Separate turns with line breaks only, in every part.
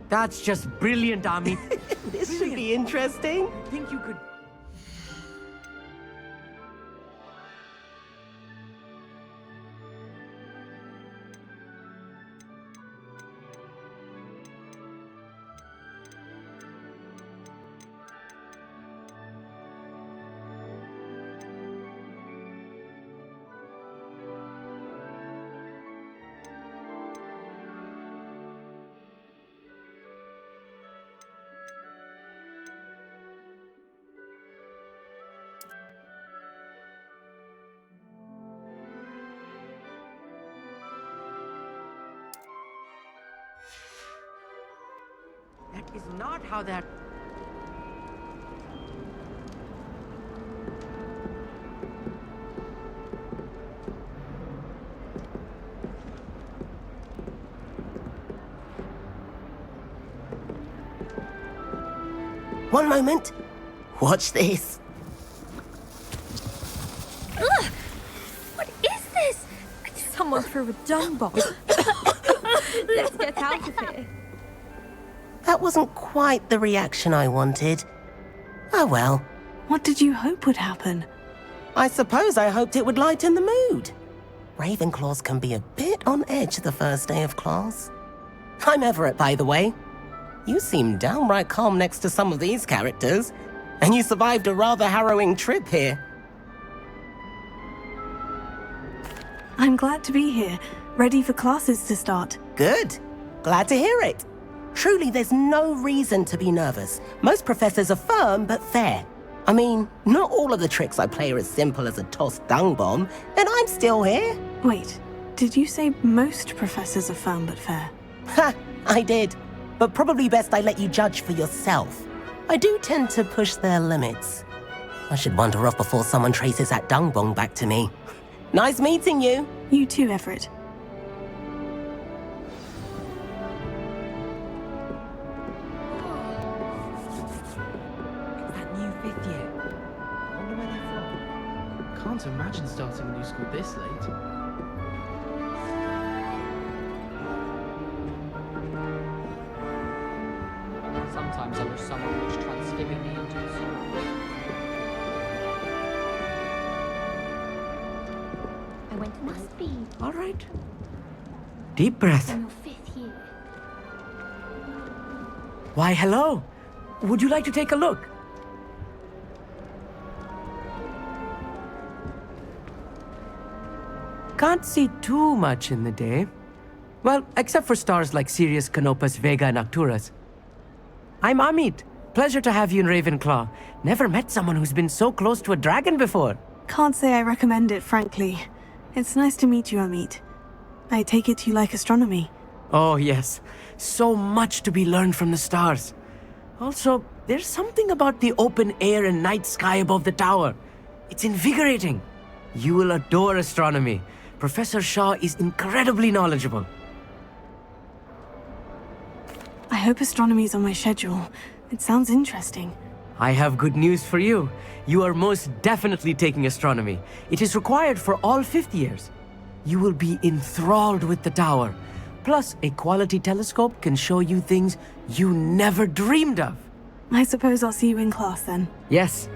That's just brilliant, Amit.
This should be interesting.
I think you could... That is not how that...
One moment. Watch this.
Ugh! What is this? Someone threw a dung bomb. Let's get out of here.
That wasn't quite the reaction I wanted. Oh well.
What did you hope would happen?
I suppose I hoped it would lighten the mood. Ravenclaws can be a bit on edge the first day of class. I'm Everett, by the way. You seem downright calm next to some of these characters, and you survived a rather harrowing trip here.
I'm glad to be here, ready for classes to start.
Good. Glad to hear it. Truly, there's no reason to be nervous. Most professors are firm but fair. I mean, not all of the tricks I play are as simple as a tossed dung bomb, and I'm still here.
Wait, did you say most professors are firm but fair?
Ha, I did. But probably best I let you judge for yourself. I do tend to push their limits. I should wander off before someone traces that dung bomb back to me. Nice meeting you.
You too, Everett.
That new 5th year. I wonder where they're from.
Can't imagine starting a new school this late.
Sometimes I wish someone would transfigure me into a sword.
I went to must be
All right. Deep breath.
in your 5th year.
Why, hello. Would you like to take a look? Can't see too much in the day. Well, except for stars like Sirius, Canopus, Vega, and Arcturus. I'm Amit. Pleasure to have you in Ravenclaw. Never met someone who's been so close to a dragon before.
Can't say I recommend it, frankly. It's nice to meet you, Amit. I take it you like astronomy.
Oh, yes. So much to be learned from the stars. Also, there's something about the open air and night sky above the tower. It's invigorating. You will adore astronomy. Professor Shaw is incredibly knowledgeable.
I hope astronomy's on my schedule. It sounds interesting.
I have good news for you. You are most definitely taking astronomy. It is required for all 5th years. You will be enthralled with the tower. Plus, a quality telescope can show you things you never dreamed of.
I suppose I'll see you in class then.
Yes.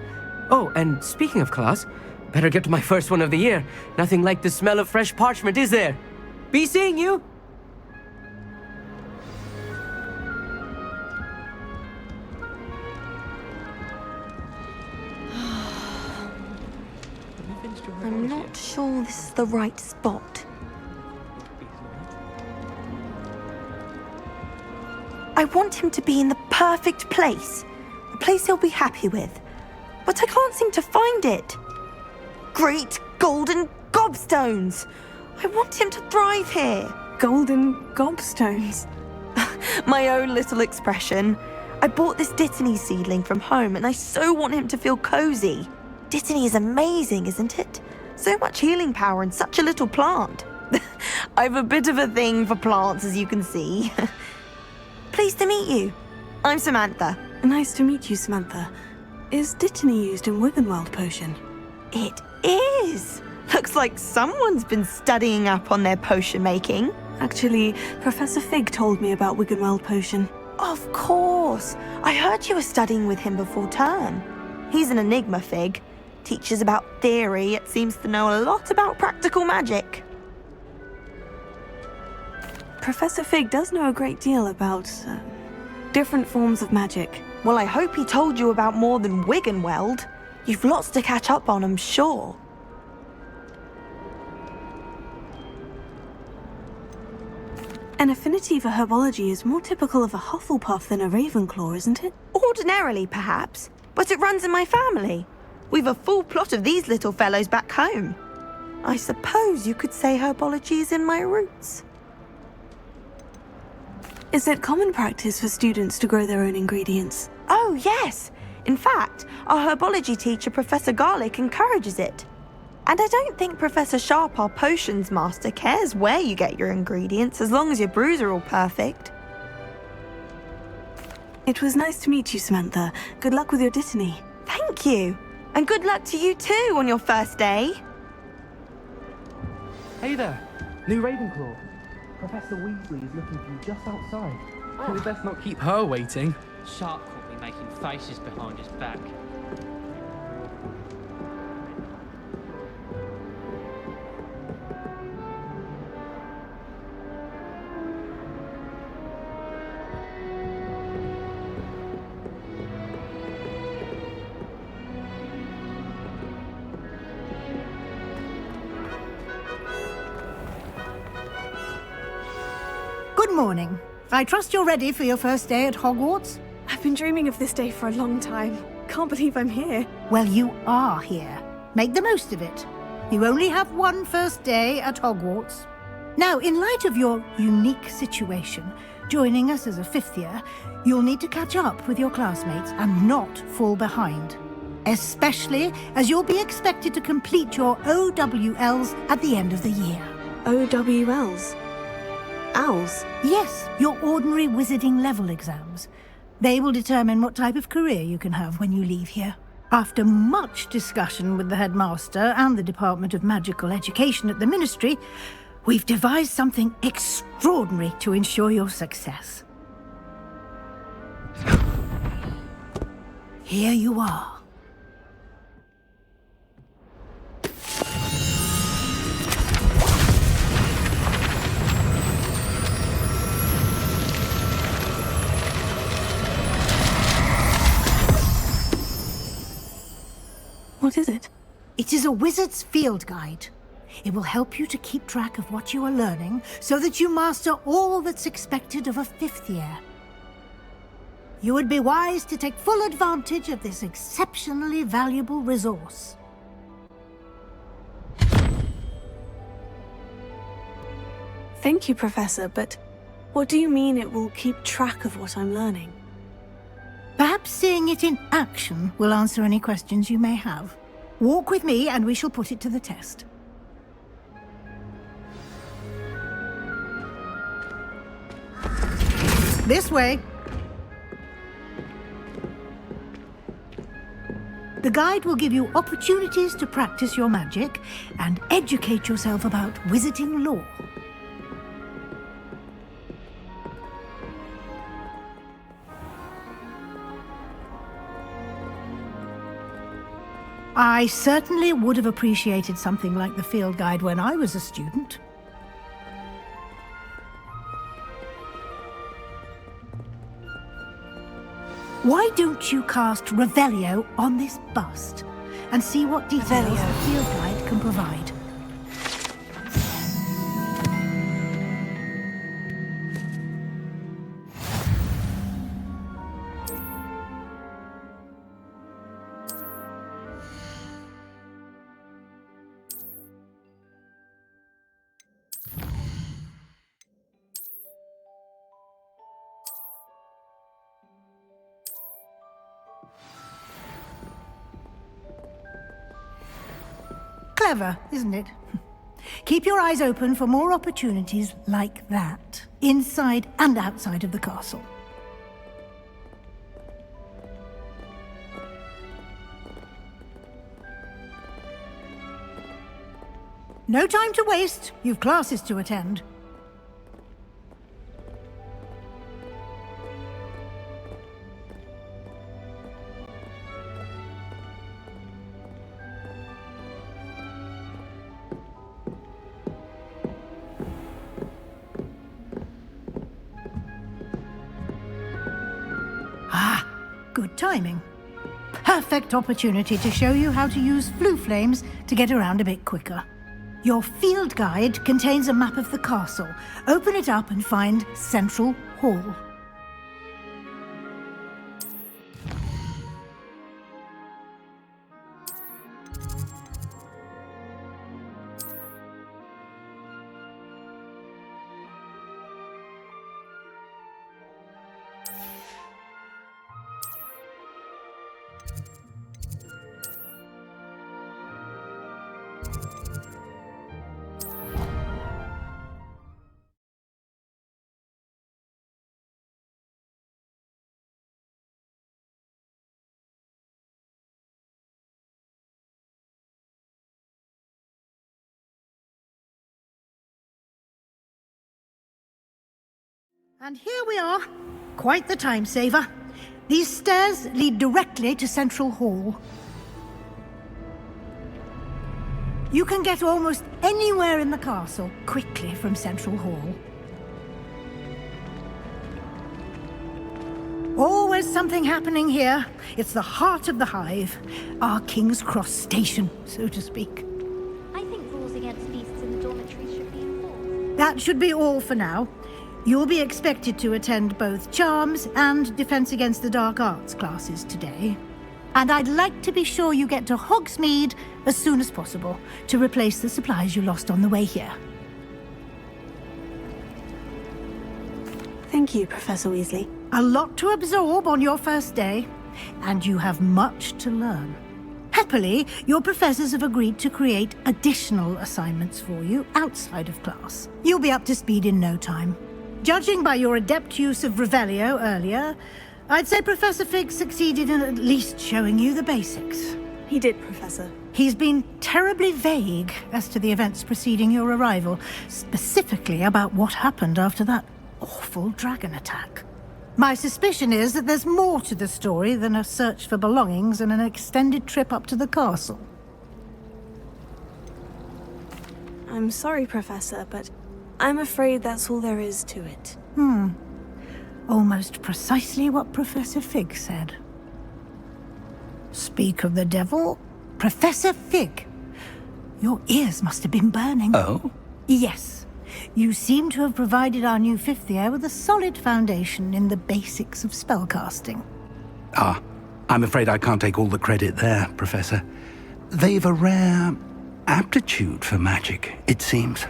Oh, and speaking of class, better get to my first one of the year. Nothing like the smell of fresh parchment, is there? Be seeing you!
I'm not sure this is the right spot. I want him to be in the perfect place. A place he'll be happy with. But I can't seem to find it. Great golden gobstones! I want him to thrive here.
Golden gobstones.
My own little expression. I bought this Dittany seedling from home and I so want him to feel cozy. Dittany is amazing, isn't it? So much healing power in such a little plant. I've a bit of a thing for plants, as you can see. Pleased to meet you. I'm Samantha.
Nice to meet you, Samantha. Is Dittany used in Wiggenweld potion?
It is. Looks like someone's been studying up on their potion making.
Actually, Professor Fig told me about Wiggenweld potion.
Of course. I heard you were studying with him before term. He's an enigma fig. Teaches about theory, yet seems to know a lot about practical magic.
Professor Fig does know a great deal about different forms of magic.
Well, I hope he told you about more than wig and weld. You've lots to catch up on, I'm sure.
An affinity for herbology is more typical of a Hufflepuff than a Ravenclaw, isn't it?
Ordinarily, perhaps, but it runs in my family. We've a full plot of these little fellows back home. I suppose you could say herbology is in my roots.
Is it common practice for students to grow their own ingredients?
Oh, yes. In fact, our herbology teacher, Professor Garlick, encourages it. And I don't think Professor Sharp, our potions master, cares where you get your ingredients as long as your brews are all perfect.
It was nice to meet you, Samantha. Good luck with your dittany.
Thank you. And good luck to you too on your first day.
Hey there, new Ravenclaw. Professor Weasley is looking for you just outside. We best not keep her waiting.
Sharp caught me making faces behind his back.
Good morning. I trust you're ready for your first day at Hogwarts?
I've been dreaming of this day for a long time. Can't believe I'm here.
Well, you are here. Make the most of it. You only have one first day at Hogwarts. Now, in light of your unique situation, joining us as a fifth year, you'll need to catch up with your classmates and not fall behind. Especially as you'll be expected to complete your OWLs at the end of the year.
OWLs? Owls?
Yes, your ordinary wizarding level exams. They will determine what type of career you can have when you leave here. After much discussion with the headmaster and the Department of Magical Education at the Ministry, we've devised something extraordinary to ensure your success. Here you are.
What is it?
It is a wizard's field guide. It will help you to keep track of what you are learning so that you master all that's expected of a fifth year. You would be wise to take full advantage of this exceptionally valuable resource.
Thank you, Professor, but what do you mean it will keep track of what I'm learning?
Perhaps seeing it in action will answer any questions you may have. Walk with me and we shall put it to the test. This way. The guide will give you opportunities to practice your magic and educate yourself about wizarding lore. I certainly would have appreciated something like the field guide when I was a student. Why don't you cast Revelio on this bust and see what details the field guide can provide? Clever, isn't it? Keep your eyes open for more opportunities like that, inside and outside of the castle. No time to waste. You've classes to attend. Good timing. Perfect opportunity to show you how to use flue flames to get around a bit quicker. Your field guide contains a map of the castle. Open it up and find Central Hall. And here we are. Quite the time saver. These stairs lead directly to Central Hall. You can get almost anywhere in the castle quickly from Central Hall. Always something happening here. It's the heart of the hive. Our King's Cross station, so to speak.
I think rules against beasts in the dormitories should be enforced.
That should be all for now. You'll be expected to attend both Charms and Defense Against the Dark Arts classes today. And I'd like to be sure you get to Hogsmeade as soon as possible to replace the supplies you lost on the way here.
Thank you, Professor Weasley.
A lot to absorb on your first day, and you have much to learn. Happily, your professors have agreed to create additional assignments for you outside of class. You'll be up to speed in no time. Judging by your adept use of Revelio earlier, I'd say Professor Fig succeeded in at least showing you the basics.
He did, Professor.
He's been terribly vague as to the events preceding your arrival, specifically about what happened after that awful dragon attack. My suspicion is that there's more to the story than a search for belongings and an extended trip up to the castle.
I'm sorry, Professor, but I'm afraid that's all there is to it.
Almost precisely what Professor Fig said. Speak of the devil, Professor Fig. Your ears must have been burning.
Oh?
Yes. You seem to have provided our new fifth year with a solid foundation in the basics of spellcasting.
I'm afraid I can't take all the credit there, Professor. They've a rare aptitude for magic, it seems.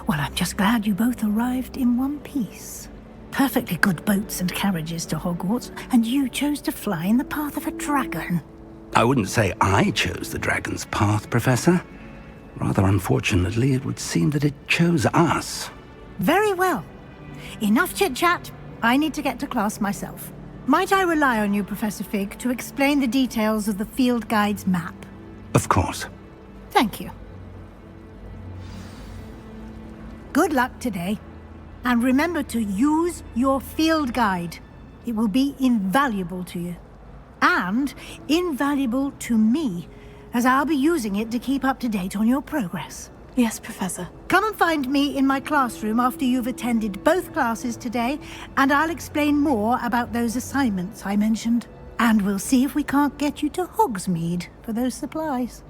Well, I'm just glad you both arrived in one piece. Perfectly good boats and carriages to Hogwarts, and you chose to fly in the path of a dragon.
I wouldn't say I chose the dragon's path, Professor. Rather unfortunately, it would seem that it chose us.
Very well. Enough chit-chat. I need to get to class myself. Might I rely on you, Professor Fig, to explain the details of the field guide's map?
Of course.
Thank you. Good luck today. And remember to use your field guide. It will be invaluable to you. And invaluable to me, as I'll be using it to keep up to date on your progress.
Yes, Professor.
Come and find me in my classroom after you've attended both classes today, and I'll explain more about those assignments I mentioned. And we'll see if we can't get you to Hogsmeade for those supplies.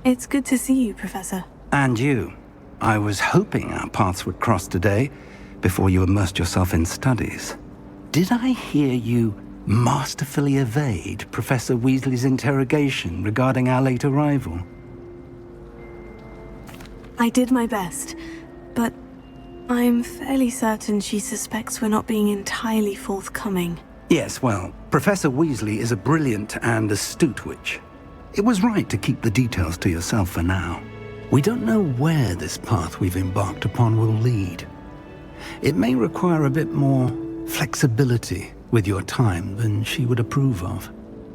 It's good to see you, Professor.
And you. I was hoping our paths would cross today, before you immersed yourself in studies. Did I hear you masterfully evade Professor Weasley's interrogation regarding our late arrival?
I did my best, but I'm fairly certain she suspects we're not being entirely forthcoming.
Yes, well, Professor Weasley is a brilliant and astute witch. It was right to keep the details to yourself for now. We don't know where this path we've embarked upon will lead. It may require a bit more flexibility with your time than she would approve of.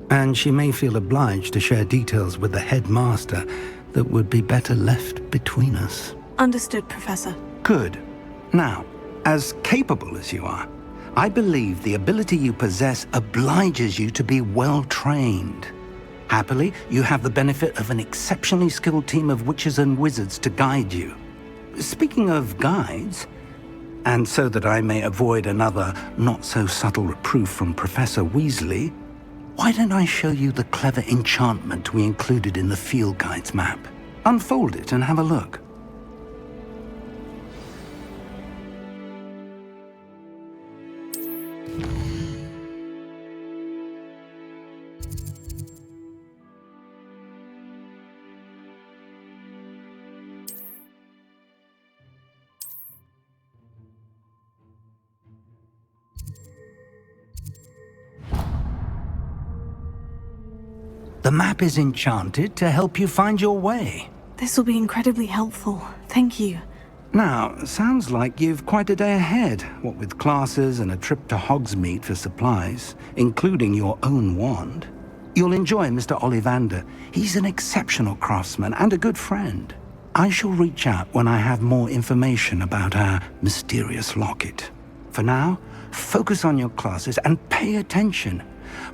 And she may feel obliged to share details with the headmaster that would be better left between us.
Understood, Professor.
Good. Now, as capable as you are, I believe the ability you possess obliges you to be well trained. Happily, you have the benefit of an exceptionally skilled team of witches and wizards to guide you. Speaking of guides, And so that I may avoid another not-so-subtle reproof from Professor Weasley, why don't I show you the clever enchantment we included in the field guide's map? Unfold it and have a look. The map is enchanted to help you find your way.
This will be incredibly helpful. Thank you.
Now, sounds like you've quite a day ahead, what with classes and a trip to Hogsmeade for supplies, including your own wand. You'll enjoy Mr. Ollivander. He's an exceptional craftsman and a good friend. I shall reach out when I have more information about our mysterious locket. For now, focus on your classes and pay attention.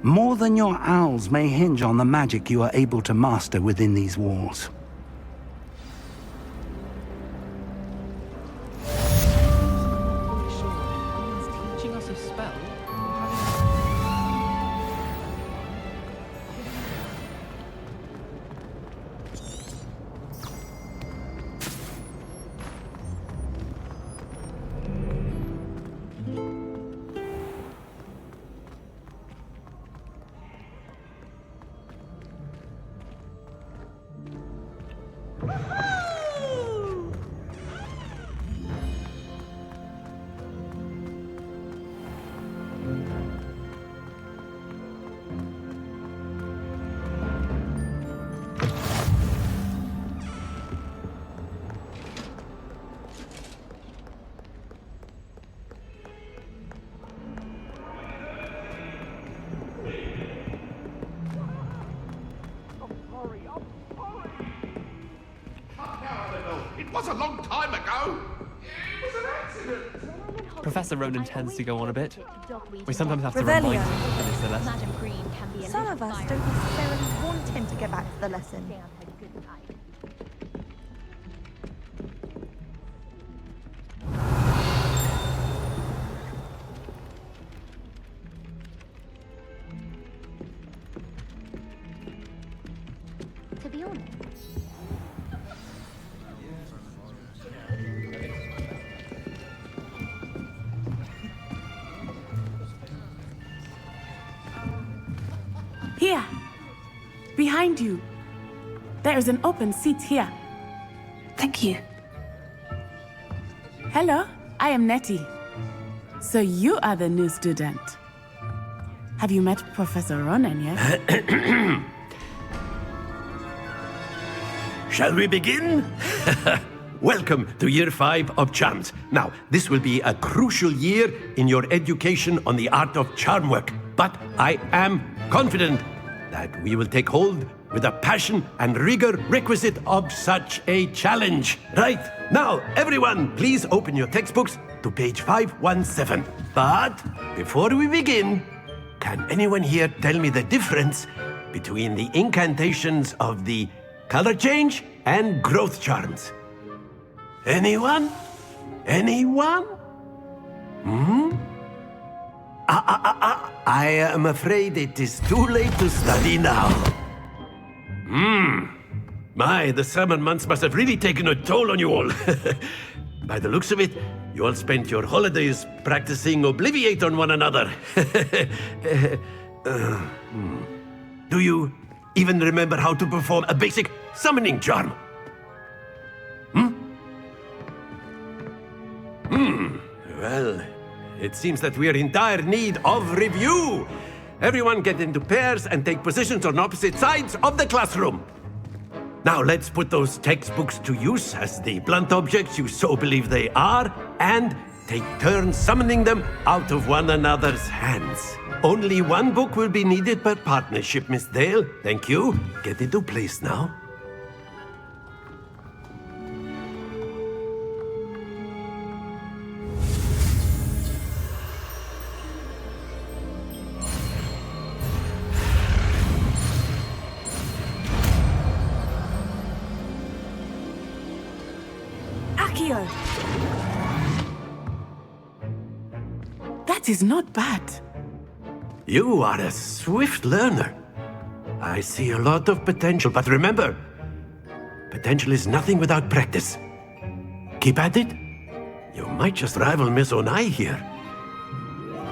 More than your owls may hinge on the magic you are able to master within these walls.
Teaching us a spell?
It was a long time ago. It was an accident.
Professor Ronan tends to go on a bit. We sometimes have to
Revelio.
remind him that it's the lesson.
Madam Green can be a
Some
little
of us
fiery.
don't necessarily want him to get back to the lesson.
Stay on her good side. To be honest,
Here, behind you. There is an open seat here.
Thank you.
Hello, I am Nettie. So you are the new student. Have you met Professor Ronan yet?
Shall we begin? Welcome to Year 5 of Charms. Now, this will be a crucial year in your education on the art of charm work. But I am confident that we will take hold with the passion and rigor requisite of such a challenge. Right, now, everyone, please open your textbooks to page 517. But before we begin, can anyone here tell me the difference between the incantations of the color change and growth charms? Anyone? Anyone? I am afraid it is too late to study now. My, the summer months must have really taken a toll on you all. By the looks of it, you all spent your holidays practicing Obliviate on one another. Do you even remember how to perform a basic summoning charm? Well, it seems that we are in dire need of review. Everyone get into pairs and take positions on opposite sides of the classroom. Now let's put those textbooks to use as the blunt objects you so believe they are, and take turns summoning them out of one another's hands. Only one book will be needed per partnership, Miss Dale. Thank you. Get into place now.
That is not bad.
You are a swift learner. I see a lot of potential, but remember, potential is nothing without practice. Keep at it. You might just rival Miss Onai here.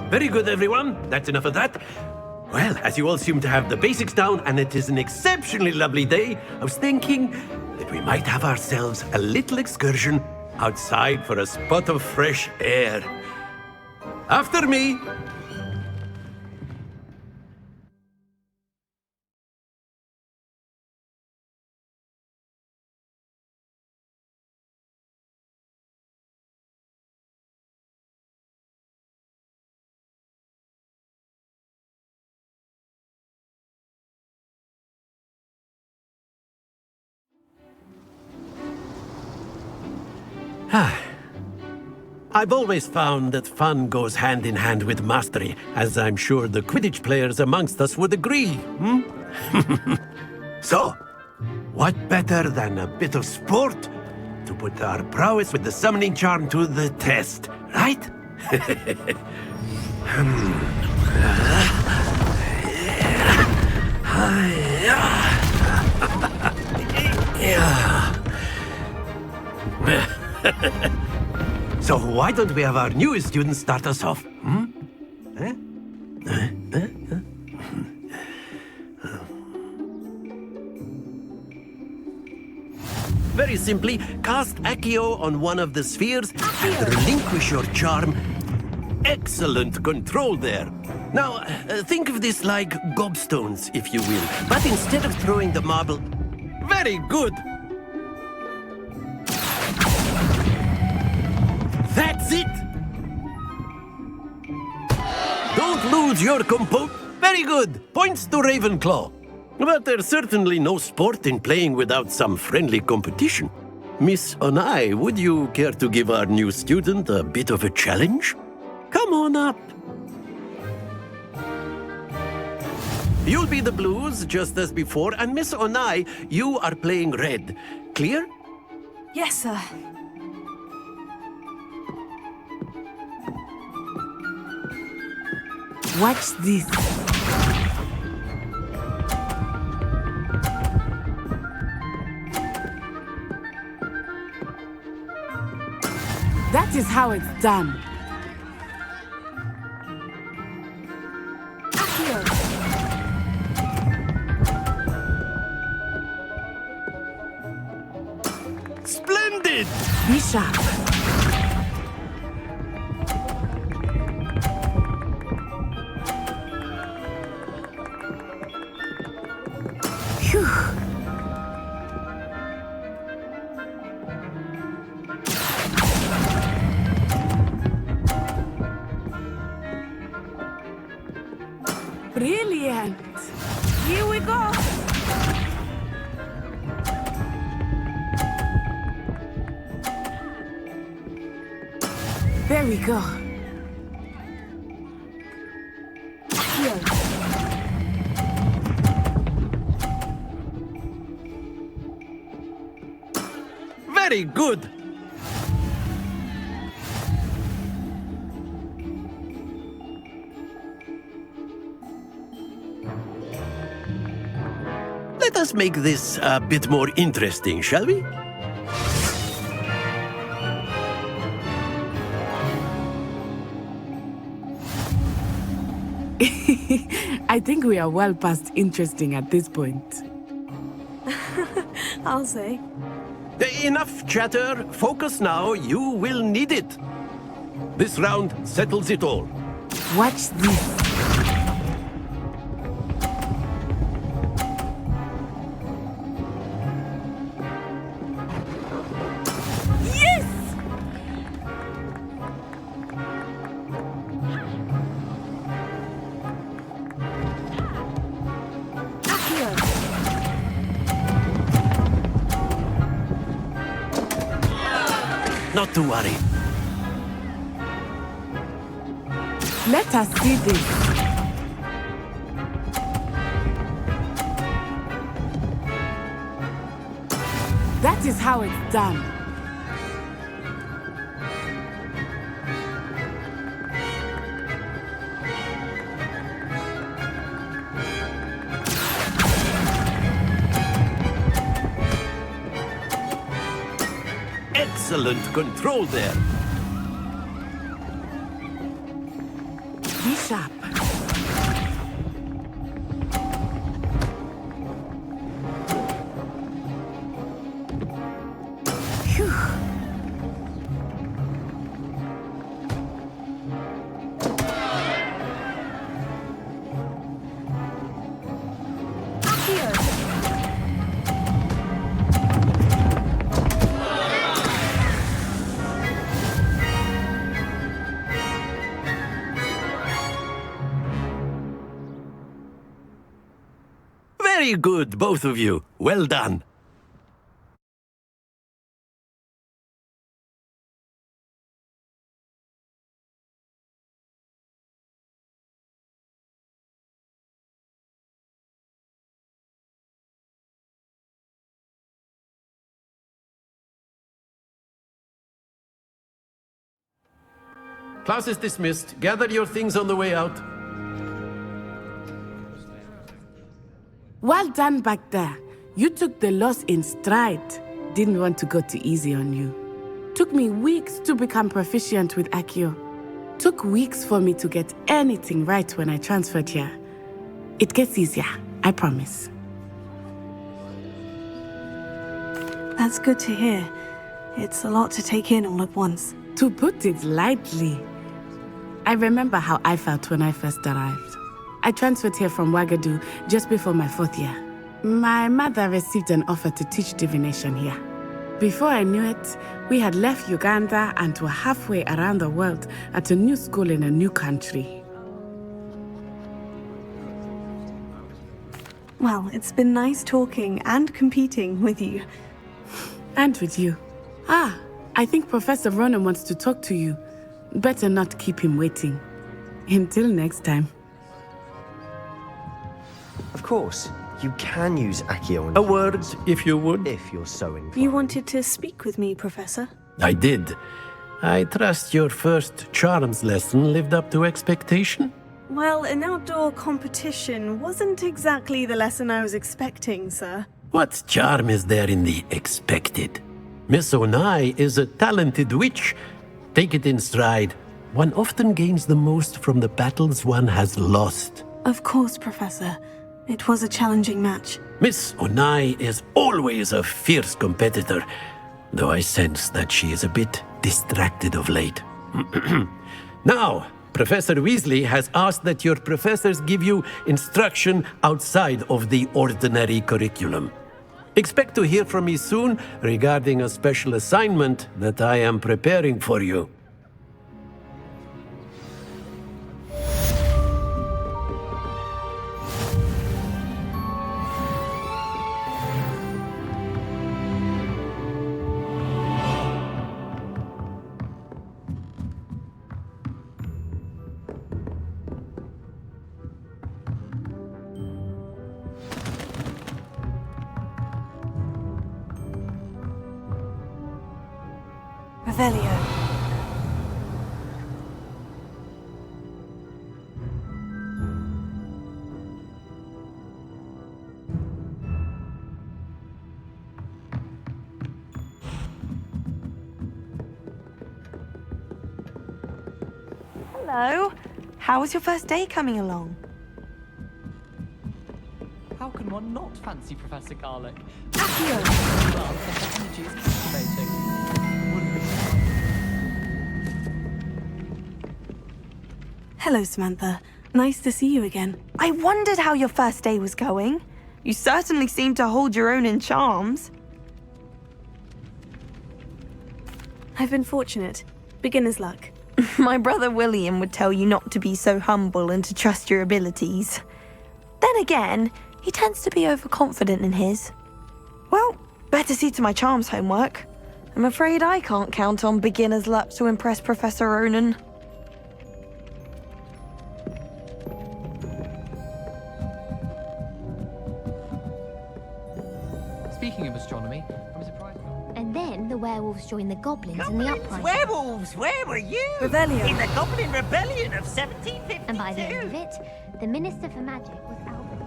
Very good, everyone. That's enough of that. Well, as you all seem to have the basics down, and it is an exceptionally lovely day, I was thinking that we might have ourselves a little excursion outside for a spot of fresh air. After me! I've always found that fun goes hand in hand with mastery, as I'm sure the Quidditch players amongst us would agree, hmm? So, what better than a bit of sport to put our prowess with the summoning charm to the test, right? So why don't we have our newest student start us off? Very simply, cast Accio on one of the spheres and relinquish your charm. Excellent control there. Now, think of this like gobstones, if you will. But instead of throwing the marble... Very good! That's it! Don't lose your composure. Very good. Points to Ravenclaw. But there's certainly no sport in playing without some friendly competition. Miss Onai, would you care to give our new student a bit of a challenge? Come on up. You'll be the blues, just as before, and Miss Onai, you are playing red. Clear?
Yes, sir.
Watch this. That is how it's done.
Splendid!
Be sharp. Brilliant! Here we go! There we go. Here.
Very good! Let us make this a bit more interesting, shall we?
I think we are well past interesting at this point.
I'll say.
Enough chatter. Focus now. You will need it. This round settles it all.
Watch this.
Not to worry.
Let us see this. That is how it's done.
excellent control there.
Be sharp. Phew.
Very good, both of you. Well done. Class is dismissed. Gather your things on the way out.
Well done back there. You took the loss in stride. Didn't want to go too easy on you. Took me weeks to become proficient with Accio. Took weeks for me to get anything right when I transferred here. It gets easier, I promise.
That's good to hear. It's a lot to take in all at once.
To put it lightly, I remember how I felt when I first arrived. I transferred here from Ouagadougou just before my 4th year. My mother received an offer to teach divination here. Before I knew it, we had left Uganda and were halfway around the world at a new school in a new country.
Well, it's been nice talking and competing with you.
And with you. I think Professor Ronan wants to talk to you. Better not keep him waiting. Until next time.
Of course, you can use Accio on
A word, if you would.
if you're so inclined.
You wanted to speak with me, Professor?
I did. I trust your first charms lesson lived up to expectation?
Well, an outdoor competition wasn't exactly the lesson I was expecting, sir.
What charm is there in the expected? Miss Onai is a talented witch. Take it in stride. One often gains the most from the battles one has lost.
Of course, Professor. It was a challenging match.
Miss Onai is always a fierce competitor, though I sense that she is a bit distracted of late. Now, Professor Weasley has asked that your professors give you instruction outside of the ordinary curriculum. Expect to hear from me soon regarding a special assignment that I am preparing for you.
Revelio.
Hello. How was your first day coming along?
How can one not fancy Professor Garlic?
Accio!
Well, the energy is captivating.
Hello, Samantha. Nice to see you again.
I wondered how your first day was going. You certainly seem to hold your own in charms.
I've been fortunate. Beginner's luck.
My brother William would tell you not to be so humble and to trust your abilities. Then again, he tends to be overconfident in his. Well, better see to my charms homework. I'm afraid I can't count on beginner's luck to impress Professor Ronan.
Speaking of astronomy, I'm surprised.
And then the werewolves joined the goblins in the uprising.
Werewolves, where were you?
Revelio.
In the Goblin Rebellion of 1752.
And by the end of it, the Minister for Magic was Albert.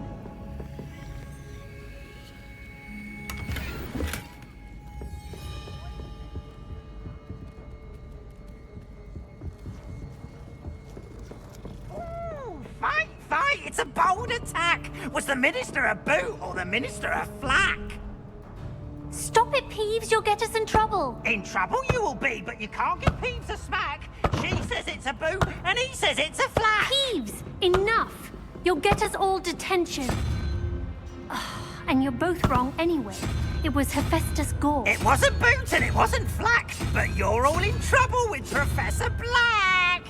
It's a bold attack! Was the Minister a boot or the Minister a flack?
Stop it, Peeves. You'll get us in trouble.
In trouble you will be, but you can't give Peeves a smack. She says it's a boot, and he says it's a flack.
Peeves, enough. You'll get us all detention. And you're both wrong anyway. It was Hephaestus Gore.
It wasn't boot and it wasn't flack, but you're all in trouble with Professor Black.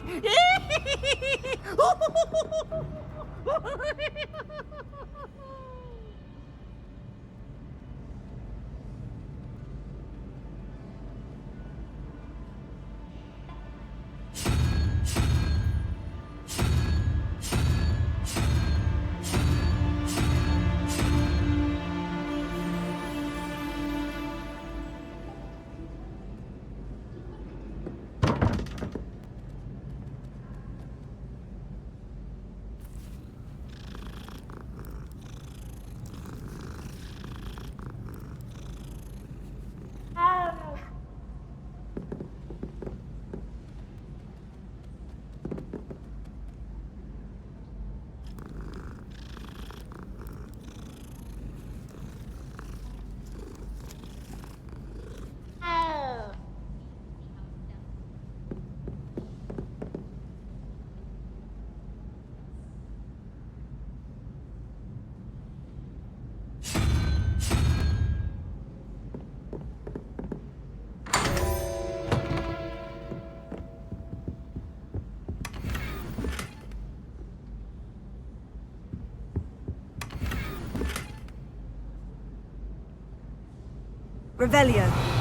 Revelio.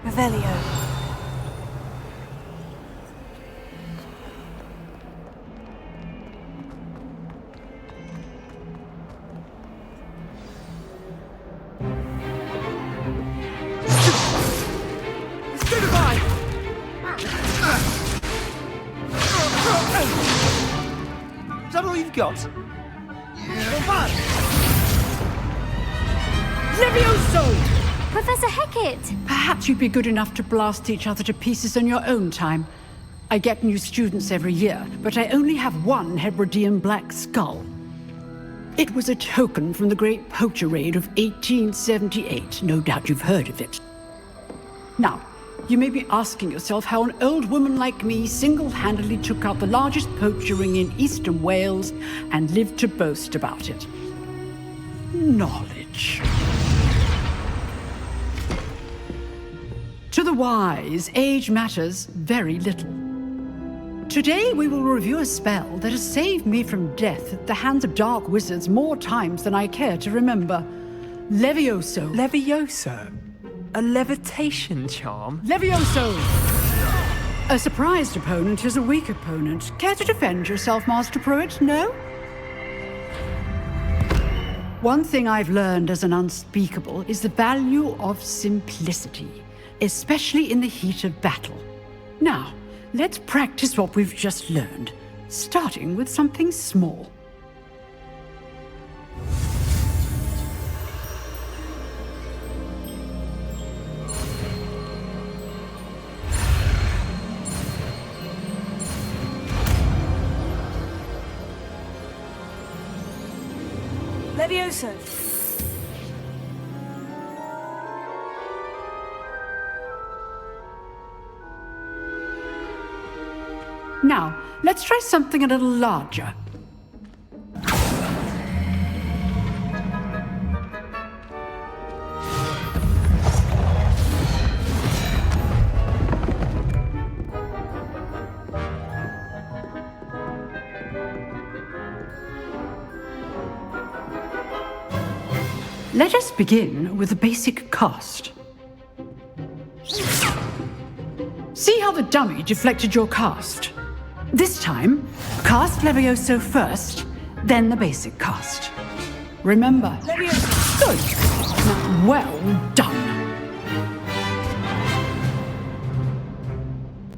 Revelio.
Is that all you've got?
Levioso!
Professor Hecat!
Perhaps you'd be good enough to blast each other to pieces on your own time. I get new students every year, but I only have one Hebridean black skull. It was a token from the Great Poacher Raid of 1878. No doubt you've heard of it. Now, you may be asking yourself how an old woman like me single-handedly took out the largest poacher ring in eastern Wales and lived to boast about it. Knowledge. To the wise, age matters very little. Today we will review a spell that has saved me from death at the hands of dark wizards more times than I care to remember. Levioso.
Levioso? A levitation charm?
Levioso! A surprised opponent is a weak opponent. Care to defend yourself, Master Pruitt? No? One thing I've learned as an unspeakable is the value of simplicity, especially in the heat of battle. Now, let's practice what we've just learned, starting with something small.
Levioso!
Now, let's try something a little larger. Let us begin with the basic cast. See how the dummy deflected your cast? This time, cast Levioso first, then the basic cast. Remember.
Levioso!
Good. Now, well done.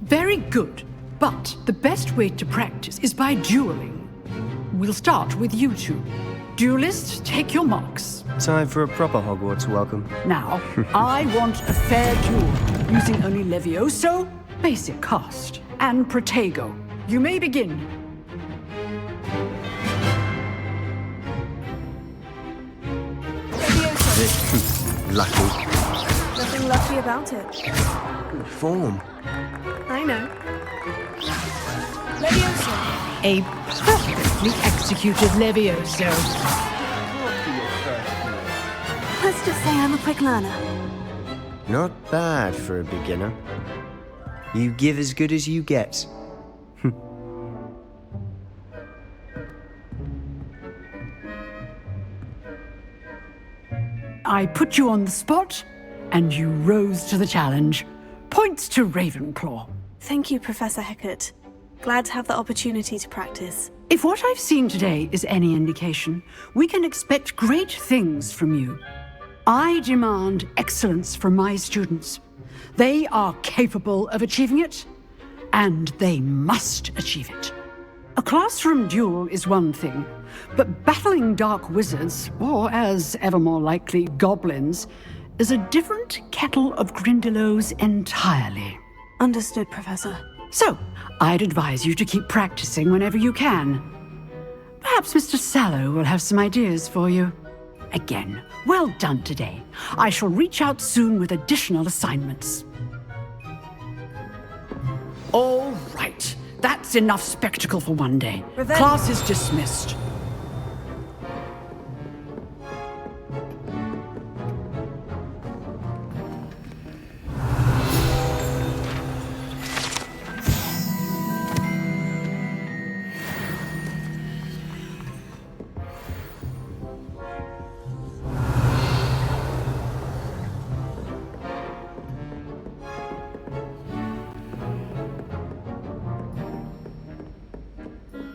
Very good. But the best way to practice is by dueling. We'll start with you two. Duelists, take your marks.
Time for a proper Hogwarts welcome.
Now, I want a fair duel, using only Levioso, basic cast, and Protego. You may begin.
Levioso!
Lucky.
Nothing lucky about it.
Good form.
I know. Levioso!
A perfectly executed Levioso.
Let's just say I'm a quick learner.
Not bad for a beginner. You give as good as you get.
I put you on the spot, and you rose to the challenge. Points to Ravenclaw.
Thank you, Professor Hecat. Glad to have the opportunity to practice.
If what I've seen today is any indication, we can expect great things from you. I demand excellence from my students. They are capable of achieving it, and they must achieve it. A classroom duel is one thing, but battling dark wizards, or as ever more likely, goblins, is a different kettle of Grindylows entirely.
Understood, Professor.
So, I'd advise you to keep practicing whenever you can. Perhaps Mr. Sallow will have some ideas for you. Again, well done today. I shall reach out soon with additional assignments. All right. That's enough spectacle for one day.
Revenge.
Class is dismissed.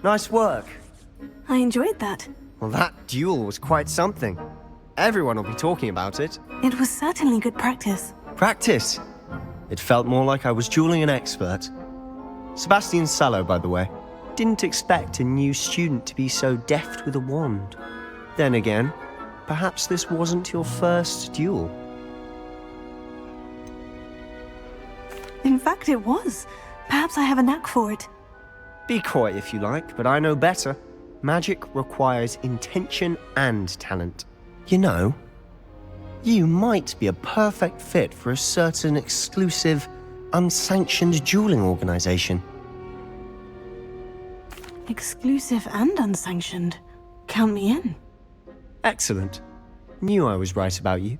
Nice work.
I enjoyed that.
Well, that duel was quite something. Everyone will be talking about it.
It was certainly good practice.
Practice. It felt more like I was dueling an expert. Sebastian Sallow, by the way. Didn't expect a new student to be so deft with a wand. Then again, perhaps this wasn't your first duel.
In fact, it was. Perhaps I have a knack for it.
Be coy if you like, but I know better. Magic requires intention and talent. You know, you might be a perfect fit for a certain exclusive, unsanctioned dueling organization.
Exclusive and unsanctioned. Count me in.
Excellent. Knew I was right about you.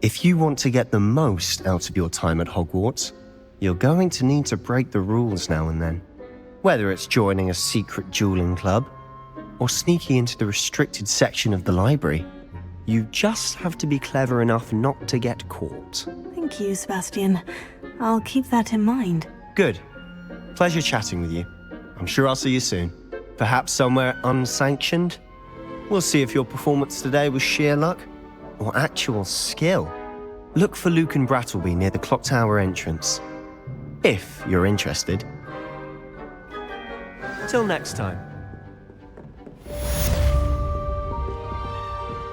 If you want to get the most out of your time at Hogwarts, you're going to need to break the rules now and then. Whether it's joining a secret dueling club or sneaking into the restricted section of the library, you just have to be clever enough not to get caught.
Thank you, Sebastian. I'll keep that in mind.
Good. Pleasure chatting with you. I'm sure I'll see you soon. Perhaps somewhere unsanctioned? We'll see if your performance today was sheer luck or actual skill. Look for Luke and Brattleby near the clock tower entrance. If you're interested. Till next time.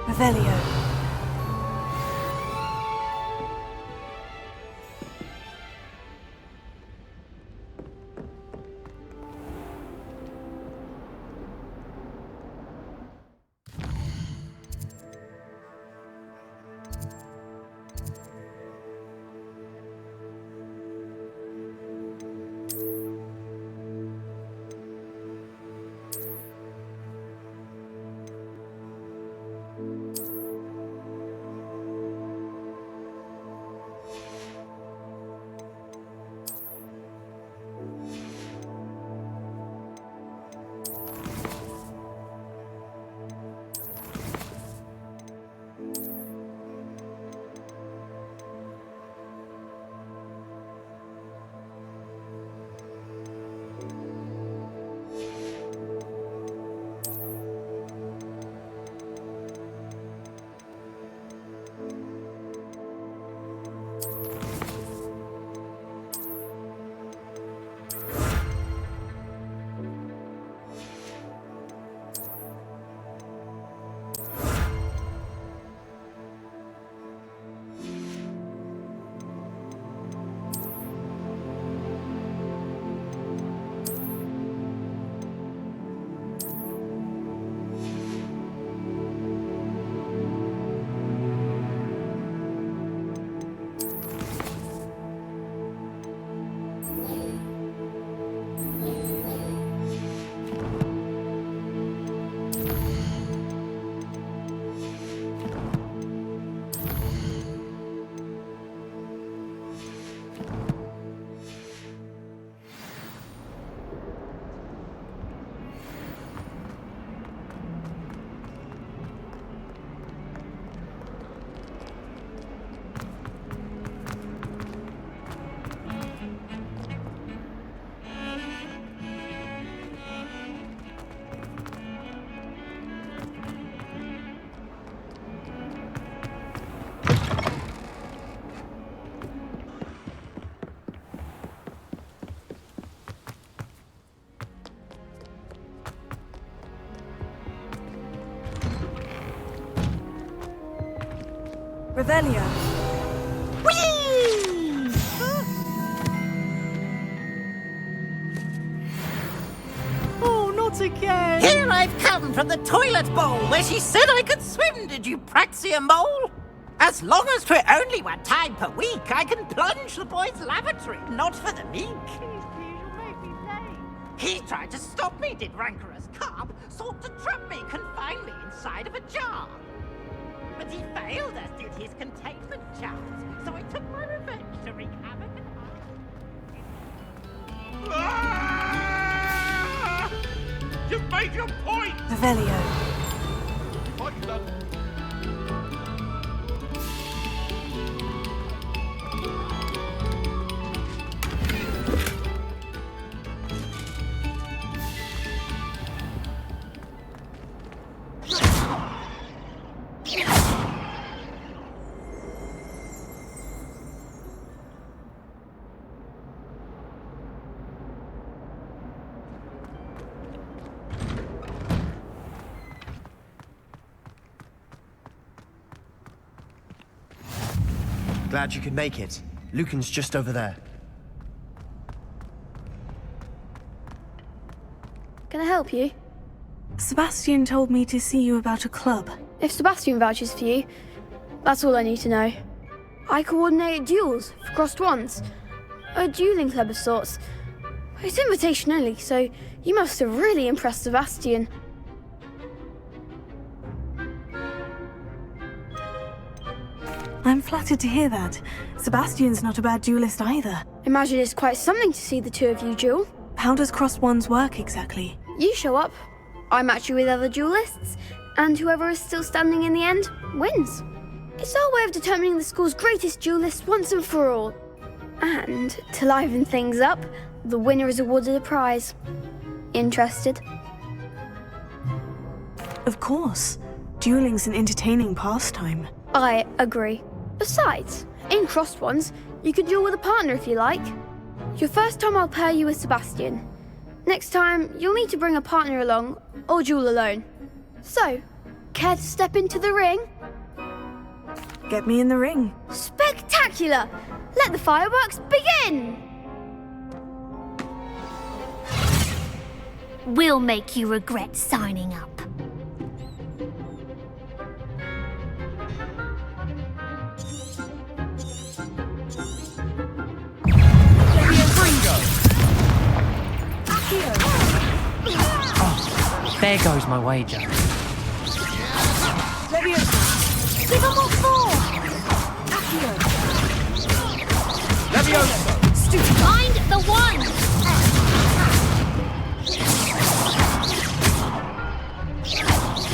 Revelio. Revelio.
Whee!
Oh, not again!
Here I've come from the toilet bowl where she said I could swim, did you praxia mole? As long as for only 1 time per week, I can plunge the boy's lavatory, not for the meek. He tried to stop me, did rancorous carp, sought to trap me, confine me inside of a jar. But he failed, as did his containment charms, so I took my revenge to wreak havoc and
Ah! You've made your point!
Revelio.
Point done.
Glad you could make it. Lucan's just over there.
Can I help you?
Sebastian told me to see you about a club.
If Sebastian vouches for you, that's all I need to know. I coordinate duels for crossed wands. A dueling club of sorts. It's invitation only, so you must have really impressed Sebastian.
I'm flattered to hear that. Sebastian's not a bad duelist either.
Imagine it's quite something to see the two of you duel.
How does crossed wands work exactly?
You show up, I match you with other duelists, and whoever is still standing in the end wins. It's our way of determining the school's greatest duelist once and for all. And to liven things up, the winner is awarded a prize. Interested?
Of course. Dueling's an entertaining pastime.
I agree. Besides, in crossed ones, you could duel with a partner if you like. Your first time I'll pair you with Sebastian. Next time, you'll need to bring a partner along, or duel alone. So, care to step into the ring?
Get me in the ring.
Spectacular! Let the fireworks begin!
We'll make you regret signing up.
There goes my wager.
Give them all 4!
Levioso!
Find the one!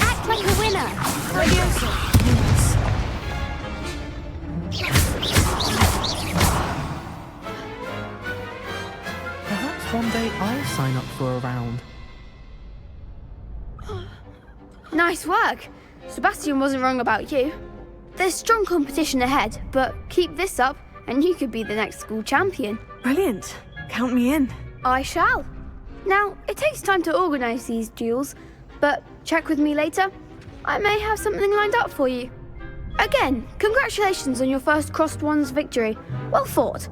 Act like a winner!
Levioso.
Perhaps one day I'll sign up for a round.
Nice work. Sebastian wasn't wrong about you. There's strong competition ahead, but keep this up and you could be the next school champion.
Brilliant. Count me in.
I shall. Now, it takes time to organise these duels, but check with me later. I may have something lined up for you. Again, congratulations on your first crossed wands victory. Well fought.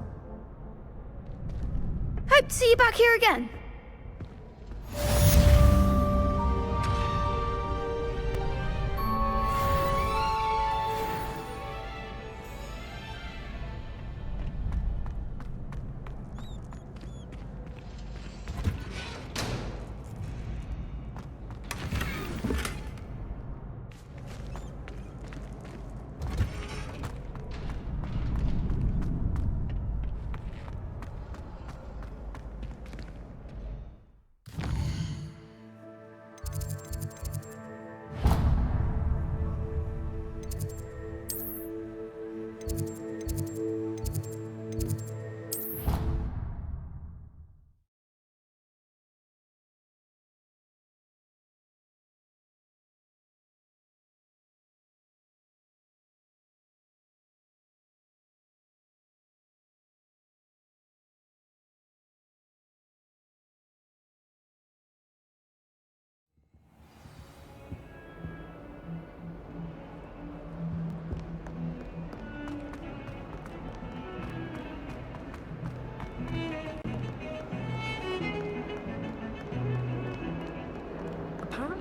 Hope to see you back here again.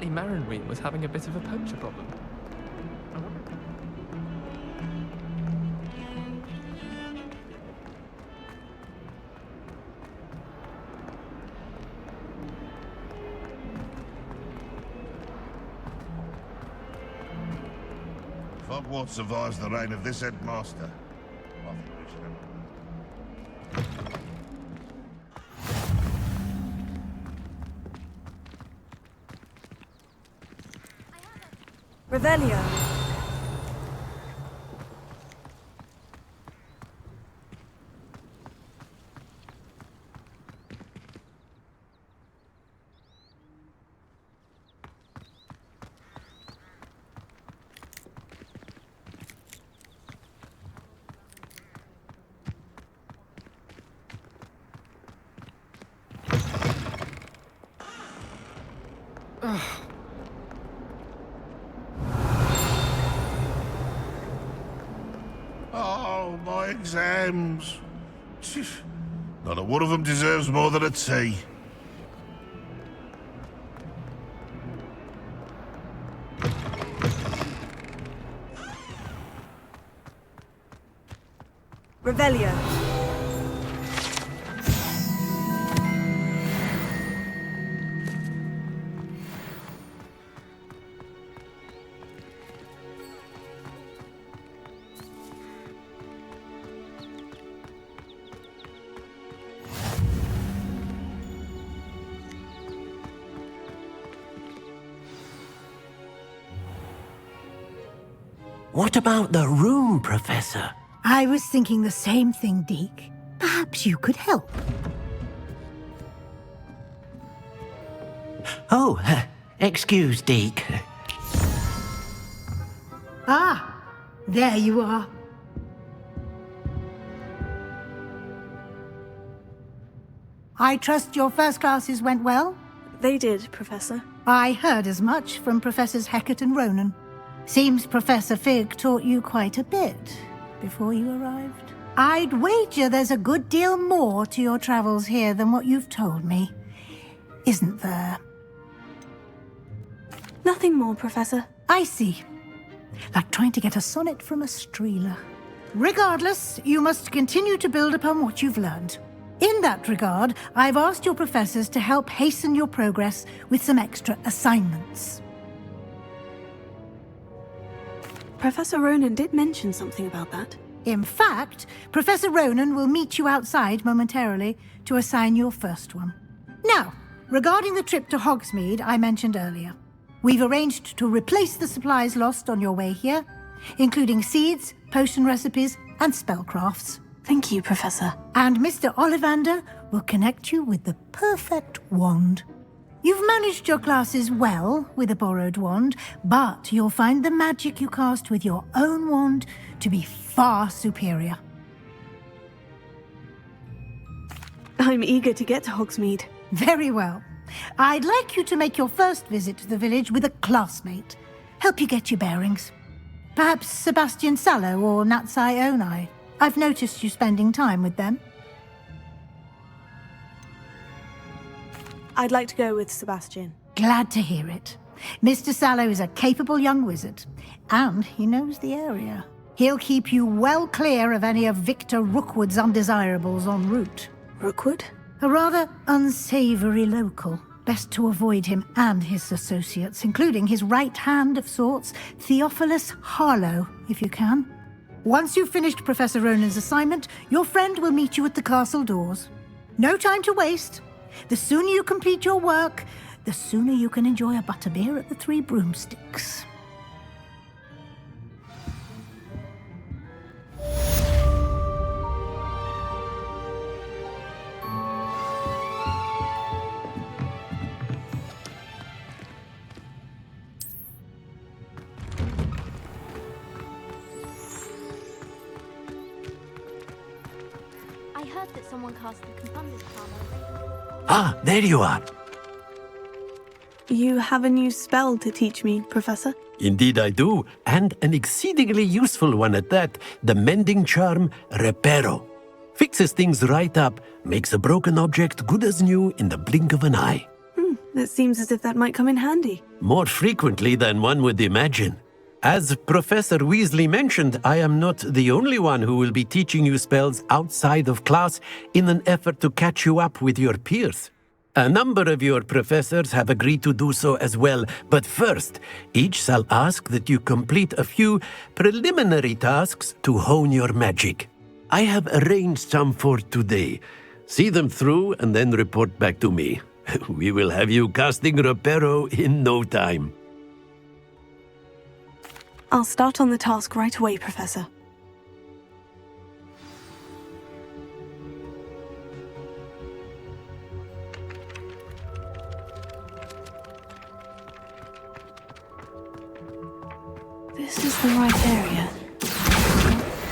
Apparently Marinween was having a bit of a poacher problem.
Hogwarts survives the reign of this headmaster. I think we should
Revelio.
Oh, my exams. Not a one of them deserves more than a tea.
Revelio.
What about the room, Professor?
I was thinking the same thing, Deke. Perhaps you could help.
Oh, excuse, Deke.
Ah, there you are. I trust your first classes went well?
They did, Professor.
I heard as much from Professors Hecat and Ronan. Seems Professor Fig taught you quite a bit before you arrived. I'd wager there's a good deal more to your travels here than what you've told me. Isn't there?
Nothing more, Professor.
I see. Like trying to get a sonnet from a streeler. Regardless, you must continue to build upon what you've learned. In that regard, I've asked your professors to help hasten your progress with some extra assignments.
Professor Ronan did mention something about that.
In fact, Professor Ronan will meet you outside momentarily to assign your first one. Now, regarding the trip to Hogsmeade I mentioned earlier, we've arranged to replace the supplies lost on your way here, including seeds, potion recipes, and spellcrafts.
Thank you, Professor.
And Mr. Ollivander will connect you with the perfect wand. You've managed your classes well with a borrowed wand, but you'll find the magic you cast with your own wand to be far superior.
I'm eager to get to Hogsmeade.
Very well. I'd like you to make your first visit to the village with a classmate. Help you get your bearings. Perhaps Sebastian Sallow or Natsai Onai. I've noticed you spending time with them.
I'd like to go with Sebastian.
Glad to hear it. Mr. Sallow is a capable young wizard, and he knows the area. He'll keep you well clear of any of Victor Rookwood's undesirables en route.
Rookwood?
A rather unsavory local. Best to avoid him and his associates, including his right hand of sorts, Theophilus Harlow, if you can. Once you've finished Professor Ronan's assignment, your friend will meet you at the castle doors. No time to waste. The sooner you complete your work, the sooner you can enjoy a butterbeer at the Three Broomsticks.
I heard that someone cast the Confunded Charm on Raven.
Ah, there you are.
You have a new spell to teach me, Professor?
Indeed I do, and an exceedingly useful one at that, the mending charm Reparo. Fixes things right up, makes a broken object good as new in the blink of an eye.
It seems as if that might come in handy.
More frequently than one would imagine. As Professor Weasley mentioned, I am not the only one who will be teaching you spells outside of class in an effort to catch you up with your peers. A number of your professors have agreed to do so as well, but first, each shall ask that you complete a few preliminary tasks to hone your magic. I have arranged some for today. See them through and then report back to me. We will have you casting Reparo in no time.
I'll start on the task right away, Professor. This is the right area.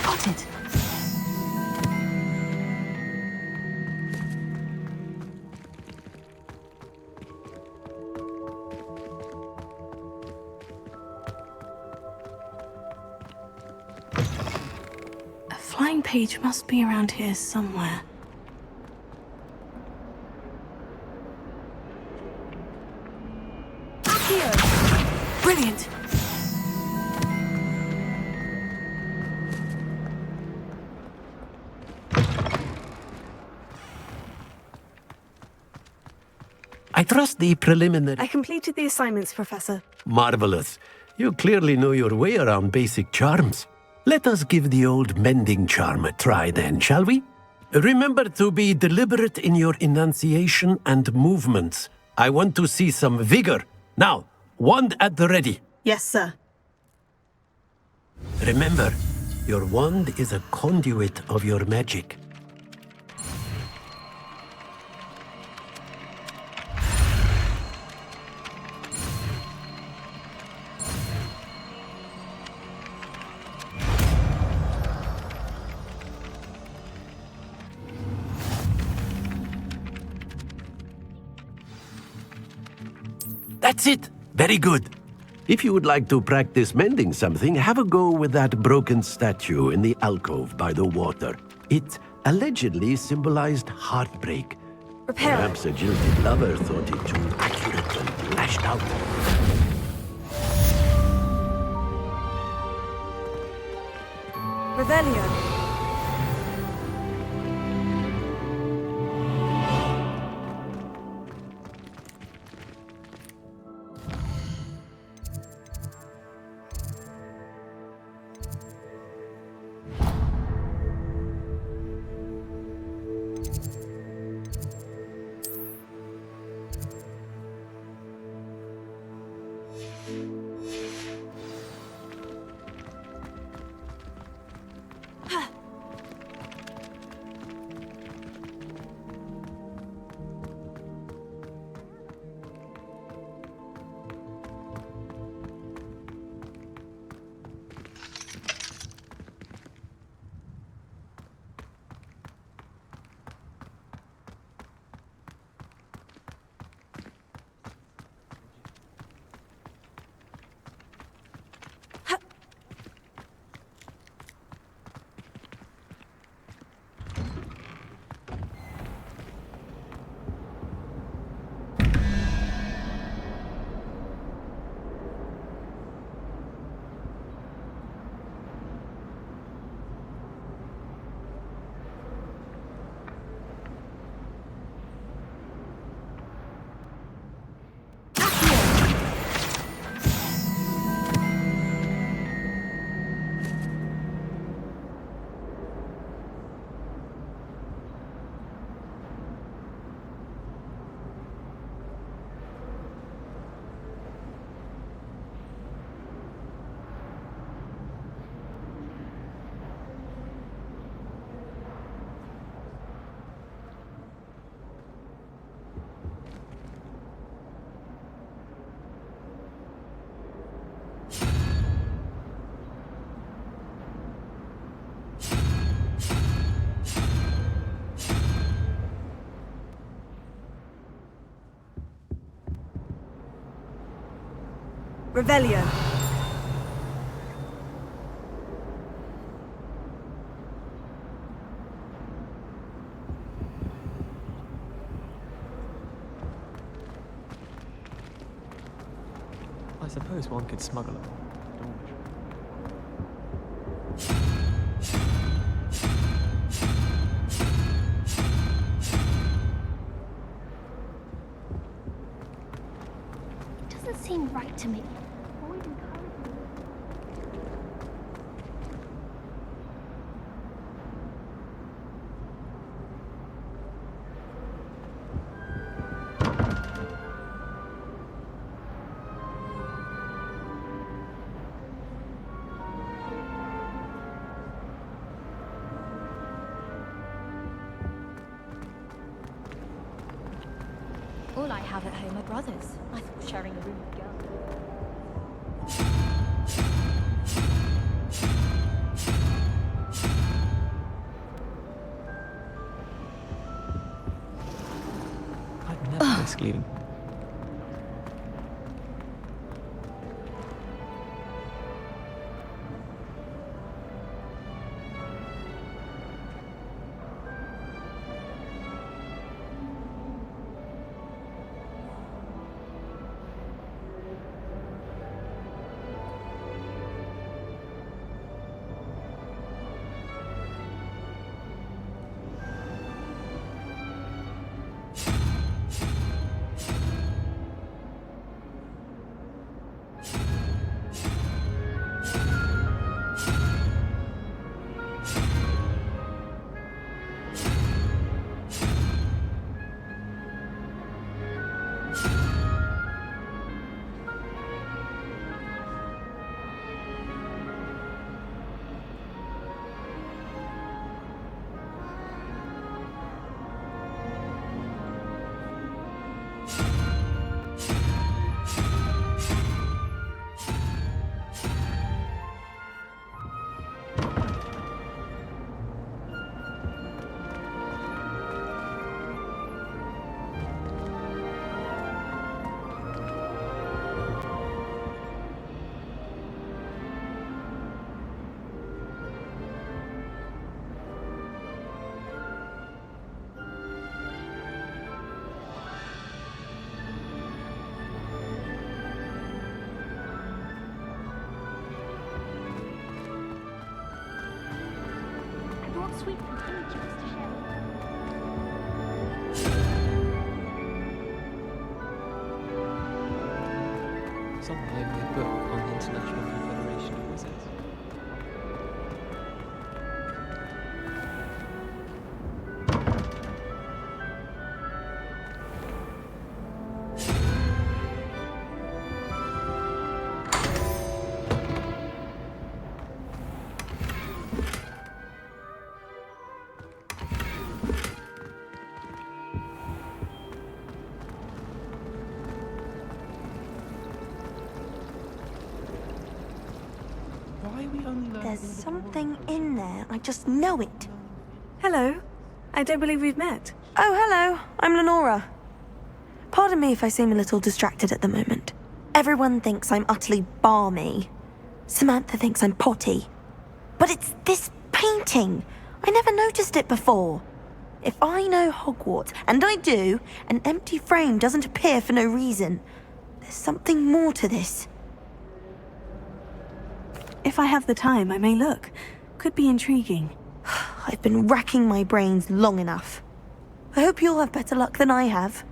Got it. A flying page must be around here somewhere. Accio! Brilliant!
I trust the preliminary...
I completed the assignments, Professor.
Marvelous. You clearly know your way around basic charms. Let us give the old mending charm a try then, shall we? Remember to be deliberate in your enunciation and movements. I want to see some vigor. Now, wand at the ready.
Yes, sir.
Remember, your wand is a conduit of your magic. That's it! Very good. If you would like to practice mending something, have a go with that broken statue in the alcove by the water. It allegedly symbolized heartbreak.
Repair.
Perhaps a jilted lover thought it too accurate and lashed out.
Revelio. Revelio.
suppose one could smuggle it.
It doesn't seem right to me.
All I have at home are brothers. I thought sharing a room with girls.
I'd never risk leaving.
Sweet potato chips to share.
Someone gave me a book on the International Confederation of Wizards.
There's something in there. I just know it.
Hello. I don't believe we've met.
Oh, hello. I'm Lenora. Pardon me if I seem a little distracted at the moment. Everyone thinks I'm utterly balmy. Samantha thinks I'm potty. But it's this painting. I never noticed it before. If I know Hogwarts, and I do, an empty frame doesn't appear for no reason. There's something more to this.
If I have the time, I may look. Could be intriguing.
I've been racking my brains long enough. I hope you'll have better luck than I have.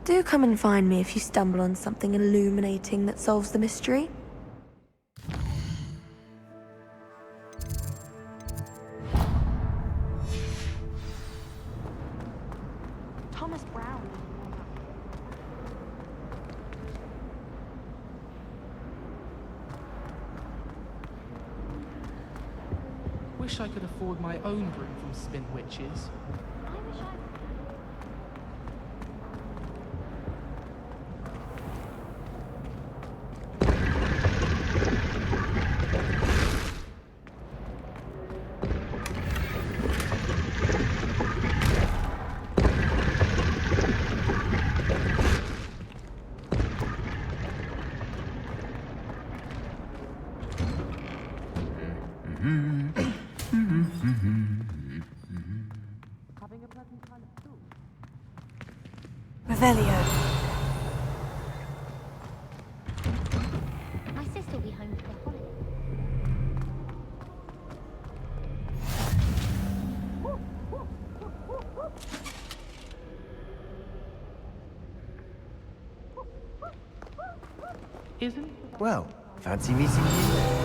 Do come and find me if you stumble on something illuminating that solves the mystery. Thomas Brown.
Wish I could afford my own broom from Spin Witches.
Revelio.
Isn't...
Well, fancy meeting you.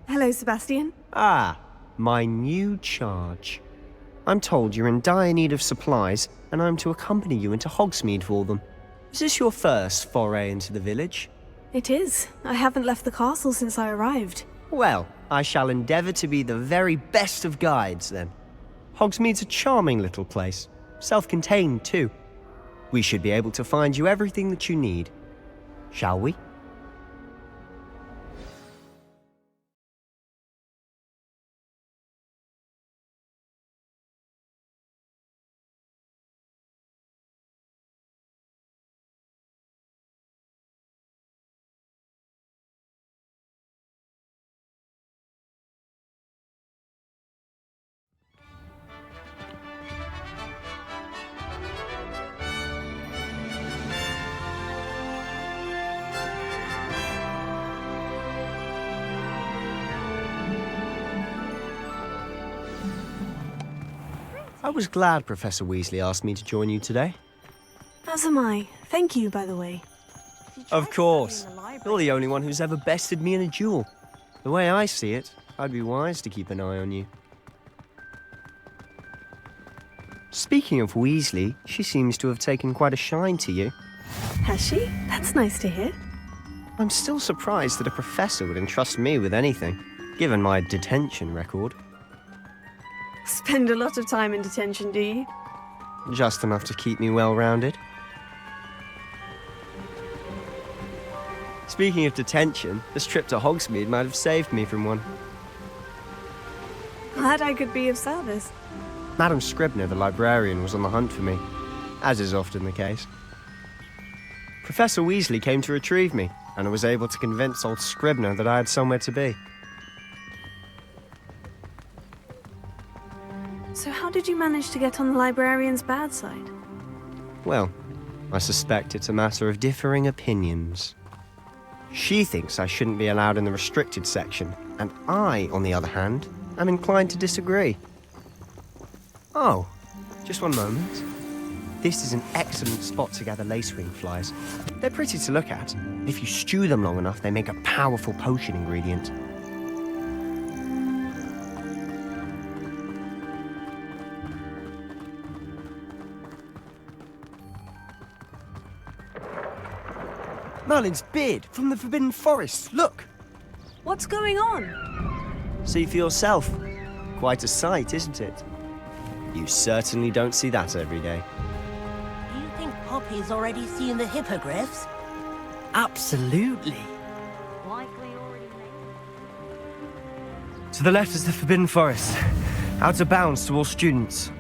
Hello, Sebastian.
Ah, my new charge. I'm told you're in dire need of supplies, and I'm to accompany you into Hogsmeade for them. Is this your first foray into the village?
It is. I haven't left the castle since I arrived.
Well, I shall endeavour to be the very best of guides, then. Hogsmeade's a charming little place. Self-contained, too. We should be able to find you everything that you need. Shall we? I was glad Professor Weasley asked me to join you today.
As am I. Thank you, by the way.
Of course. You're the only one who's ever bested me in a duel. The way I see it, I'd be wise to keep an eye on you. Speaking of Weasley, she seems to have taken quite a shine to you.
Has she? That's nice to hear.
I'm still surprised that a professor would entrust me with anything, given my detention record.
Spend a lot of time in detention, do you?
Just enough to keep me well-rounded. Speaking of detention, this trip to Hogsmeade might have saved me from one.
Glad I could be of service.
Madam Scribner, the librarian, was on the hunt for me, as is often the case. Professor Weasley came to retrieve me, and I was able to convince old Scribner that I had somewhere to be.
So how did you manage to get on the librarian's bad side?
Well, I suspect it's a matter of differing opinions. She thinks I shouldn't be allowed in the restricted section, and I, on the other hand, am inclined to disagree. Oh, just one moment. This is an excellent spot to gather lacewing flies. They're pretty to look at, and if you stew them long enough, they make a powerful potion ingredient. Merlin's beard from the Forbidden Forest, look!
What's going on?
See for yourself. Quite a sight, isn't it? You certainly don't see that every day.
Do you think Poppy's already seen the hippogriffs?
Absolutely.
To the left is the Forbidden Forest. Out of bounds to all students.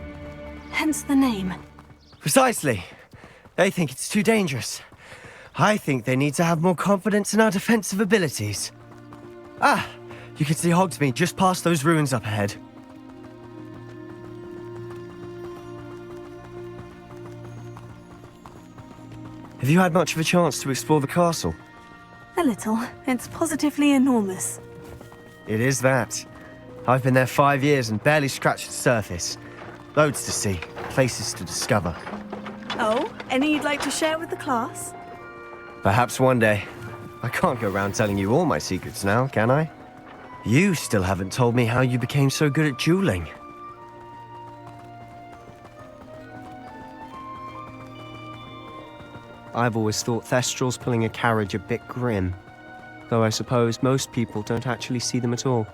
Hence the name.
Precisely. They think it's too dangerous. I think they need to have more confidence in our defensive abilities. Ah, you can see Hogsmeade just past those ruins up ahead. Have you had much of a chance to explore the castle?
A little. It's positively enormous.
It is that. I've been there 5 years and barely scratched the surface. Loads to see, places to discover.
Oh, any you'd like to share with the class?
Perhaps one day. I can't go around telling you all my secrets now, can I? You still haven't told me how you became so good at dueling. I've always thought Thestrals pulling a carriage a bit grim, though I suppose most people don't actually see them at all.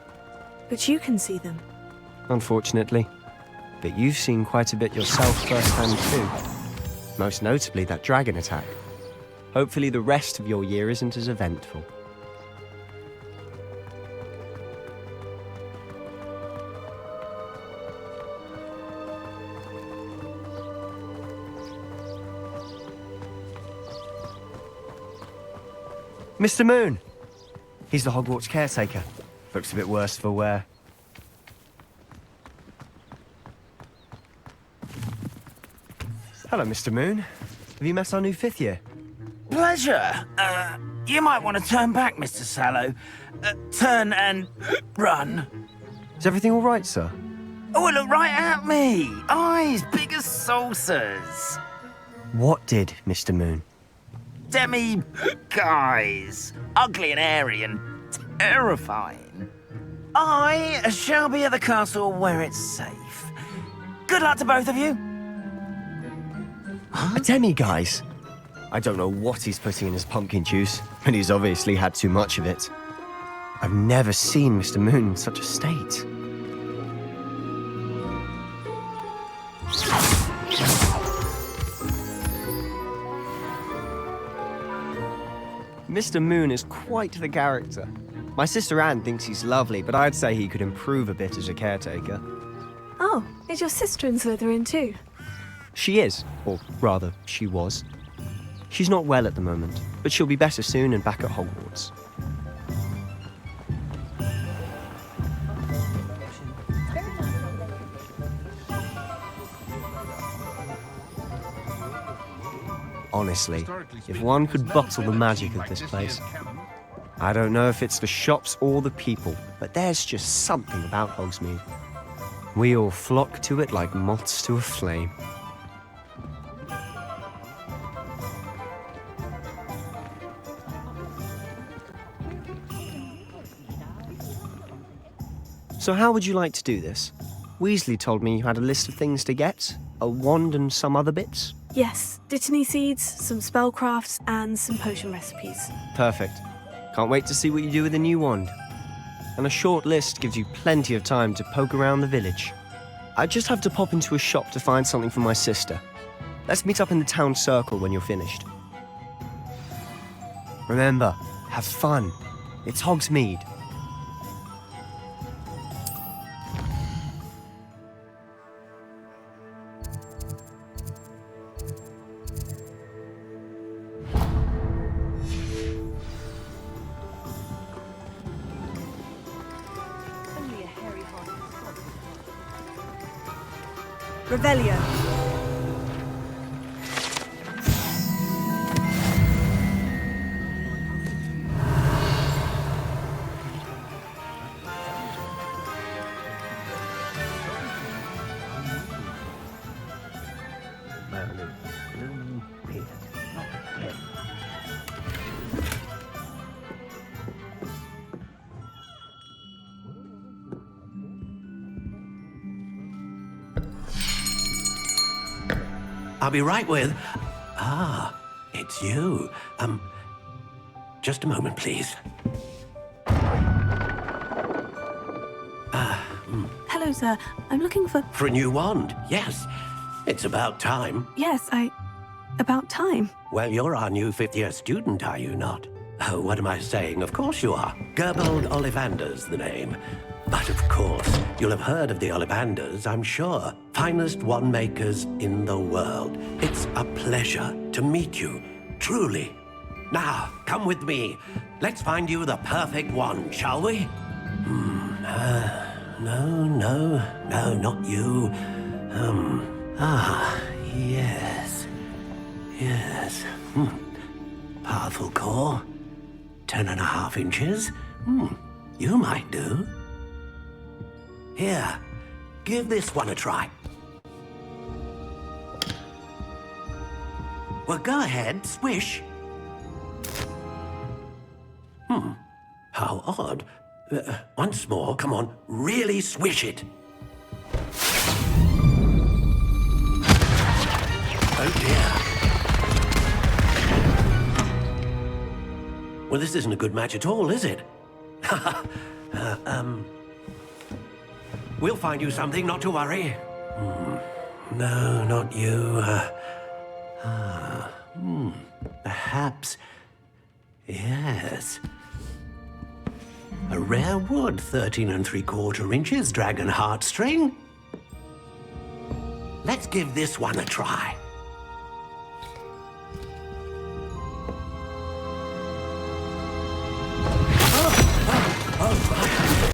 But you can see them.
Unfortunately. But you've seen quite a bit yourself firsthand too. Most notably that dragon attack. Hopefully the rest of your year isn't as eventful. Mr. Moon! He's the Hogwarts caretaker. Looks a bit worse for wear. Hello, Mr. Moon. Have you met our new 5th year?
Pleasure. You might want to turn back, Mr. Sallow. Turn and run.
Is everything all right, sir?
Oh, look right at me. Eyes big as saucers.
What did, Mr. Moon?
Guys. Ugly and hairy and terrifying. I shall be at the castle where it's safe. Good luck to both of you.
A demi-guise? I don't know what he's putting in his pumpkin juice, but he's obviously had too much of it. I've never seen Mr. Moon in such a state. Mr. Moon is quite the character. My sister Anne thinks he's lovely, but I'd say he could improve a bit as a caretaker.
Oh, is your sister in Slytherin too?
She is, or rather, she was. She's not well at the moment, but she'll be better soon and back at Hogwarts. Honestly, if one could bottle the magic of this place. I don't know if it's the shops or the people, but there's just something about Hogsmeade. We all flock to it like moths to a flame. So how would you like to do this? Weasley told me you had a list of things to get, a wand and some other bits.
Yes, dittany seeds, some spellcrafts, and some potion recipes.
Perfect. Can't wait to see what you do with the new wand. And a short list gives you plenty of time to poke around the village. I just have to pop into a shop to find something for my sister. Let's meet up in the town circle when you're finished. Remember, have fun. It's Hogsmeade.
Revelio.
I'll be right with... Ah, it's you. Just a moment, please.
Hello, sir. I'm looking for...
For a new wand, yes. It's about time.
Yes, about time.
Well, you're our new 5th-year student, are you not? Oh, what am I saying? Of course you are. Gerbold Ollivander's the name. But of course, you'll have heard of the Ollivanders, I'm sure. Finest wand makers in the world. It's a pleasure to meet you, truly. Now, come with me. Let's find you the perfect wand, shall we? No, not you. Yes. Powerful core. 10.5 inches. You might do. Here, give this one a try. Well, go ahead, swish. How odd. Once more, come on, really swish it. Oh dear. Well, this isn't a good match at all, is it? We'll find you something, not to worry. No, not you. Perhaps. Yes. A rare wood, 13 3/4 inches, dragon heartstring. Let's give this one a try.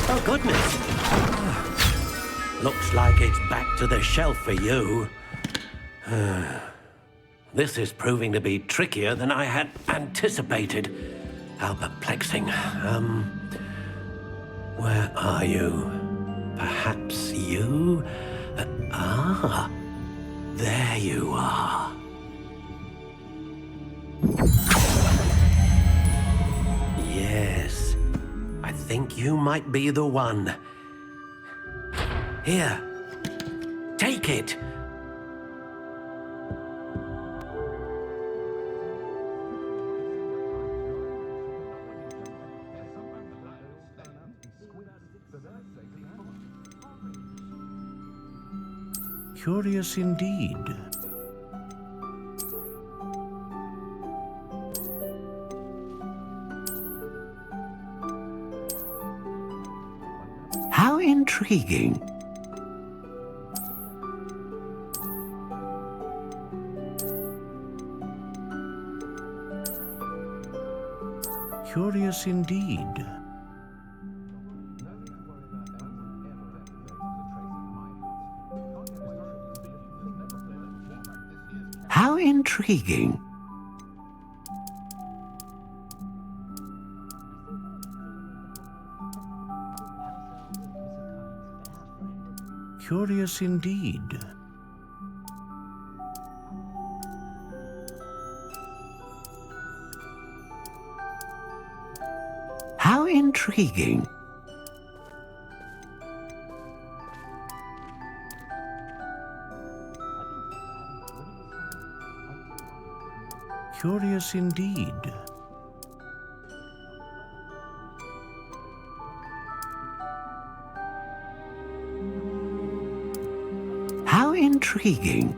Oh, goodness. Looks like it's back to the shelf for you. This is proving to be trickier than I had anticipated. How perplexing. Where are you? Perhaps you? There you are. Yes, I think you might be the one. Here, take it.
Curious indeed.
How intriguing.
Curious indeed.
How intriguing.
Curious indeed.
How intriguing.
Curious indeed.
How intriguing.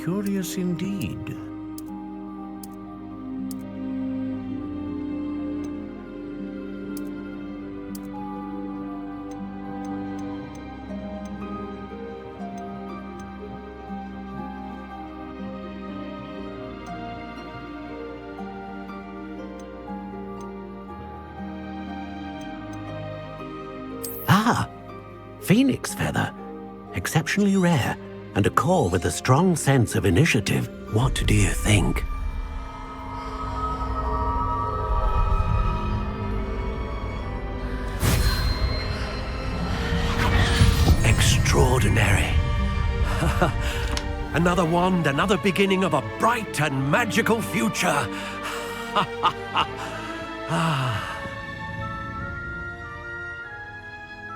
Curious indeed.
Ah, phoenix feather. Exceptionally rare, and a core with a strong sense of initiative. What do you think? Extraordinary. Another wand, another beginning of a bright and magical future.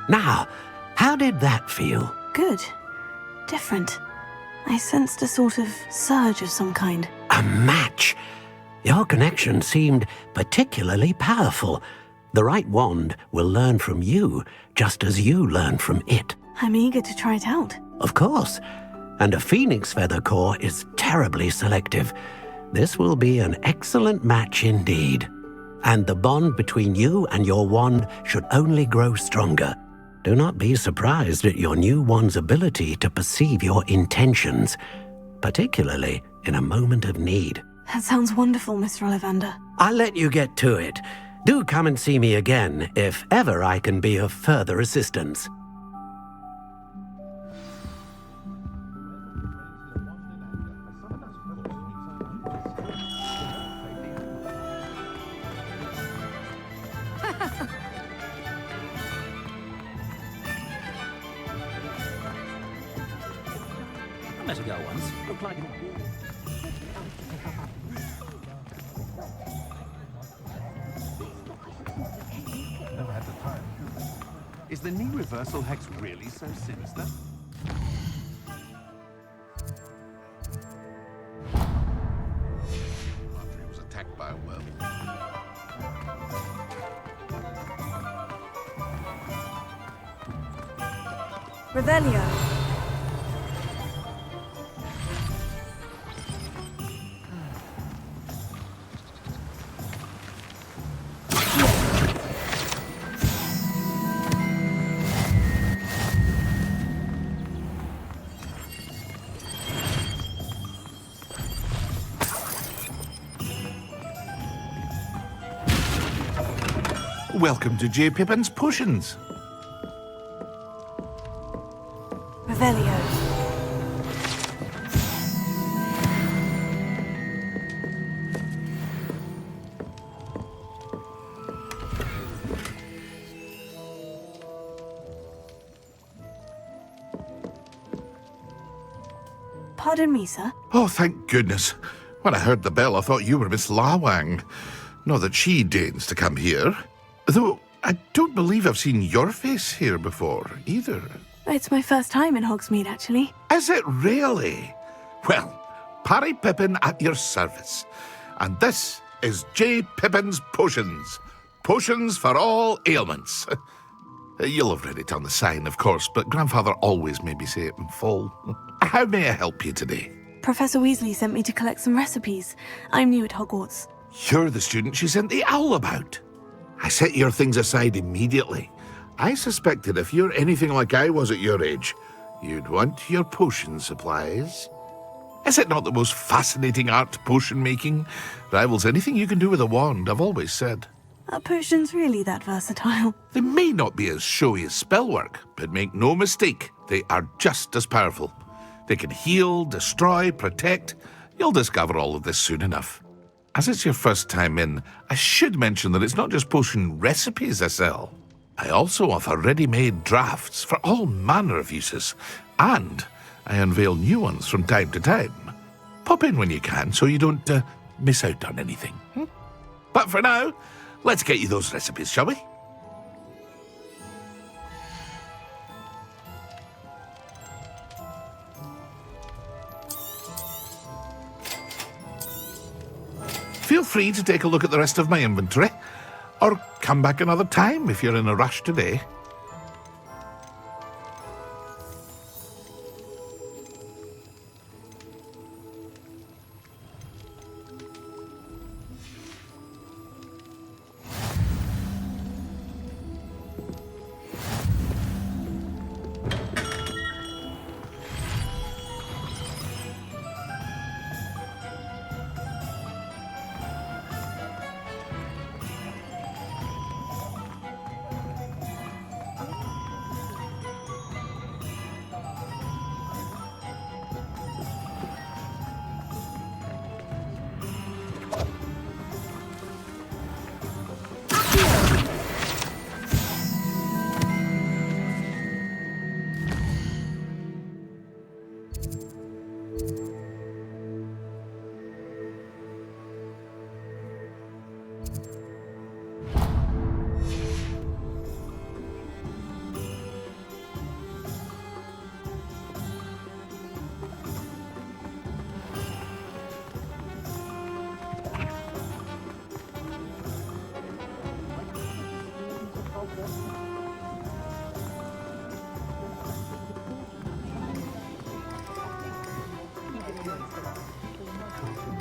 Now, how did that feel?
Good. Different. I sensed a sort of surge of some kind.
A match! Your connection seemed particularly powerful. The right wand will learn from you, just as you learn from it.
I'm eager to try it out.
Of course. And a phoenix feather core is terribly selective. This will be an excellent match indeed. And the bond between you and your wand should only grow stronger. Do not be surprised at your new wand's ability to perceive your intentions, particularly in a moment of need.
That sounds wonderful, Mr. Ollivander.
I'll let you get to it. Do come and see me again if ever I can be of further assistance.
met a girl once. Looked like
Is the knee reversal hex really so sinister?
After he was attacked by a werewolf.
Revelio.
Welcome to J. Pippin's Potions.
Revelio. Pardon me, sir.
Oh, thank goodness. When I heard the bell, I thought you were Miss Lawang. Not that she deigns to come here. Though, I don't believe I've seen your face here before, either.
It's my first time in Hogsmeade, actually.
Is it really? Well, Parry Pippin at your service. And this is J. Pippin's Potions. Potions for all ailments. You'll have read it on the sign, of course, but Grandfather always made me say it in full. How may I help you today?
Professor Weasley sent me to collect some recipes. I'm new at Hogwarts.
You're the student she sent the owl about. I set your things aside immediately. I suspected if you're anything like I was at your age, you'd want your potion supplies. Is it not the most fascinating art, potion making? Rivals anything you can do with a wand, I've always said.
Are potions really that versatile?
They may not be as showy as spellwork, but make no mistake, they are just as powerful. They can heal, destroy, protect. You'll discover all of this soon enough. As it's your first time in, I should mention that it's not just potion recipes I sell. I also offer ready-made drafts for all manner of uses, and I unveil new ones from time to time. Pop in when you can so you don't miss out on anything. But for now, let's get you those recipes, shall we? Feel free to take a look at the rest of my inventory, or come back another time if you're in a rush today.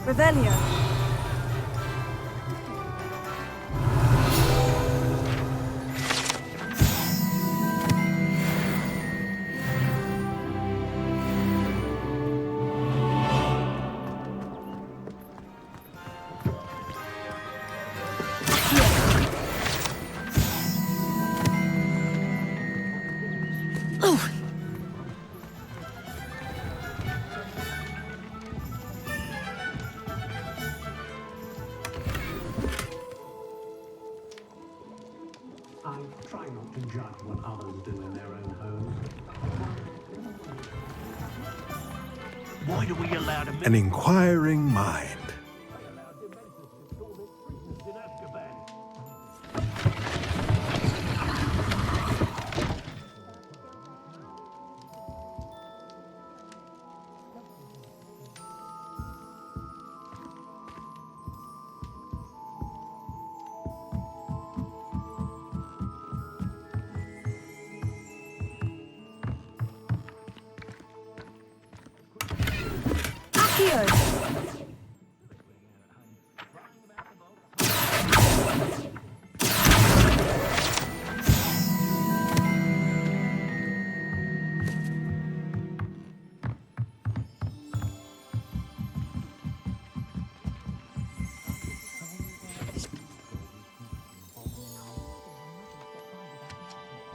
Revelio. Oh.
Try not to judge what others do in their own homes.
Why do we allow them?
An inquiring mind.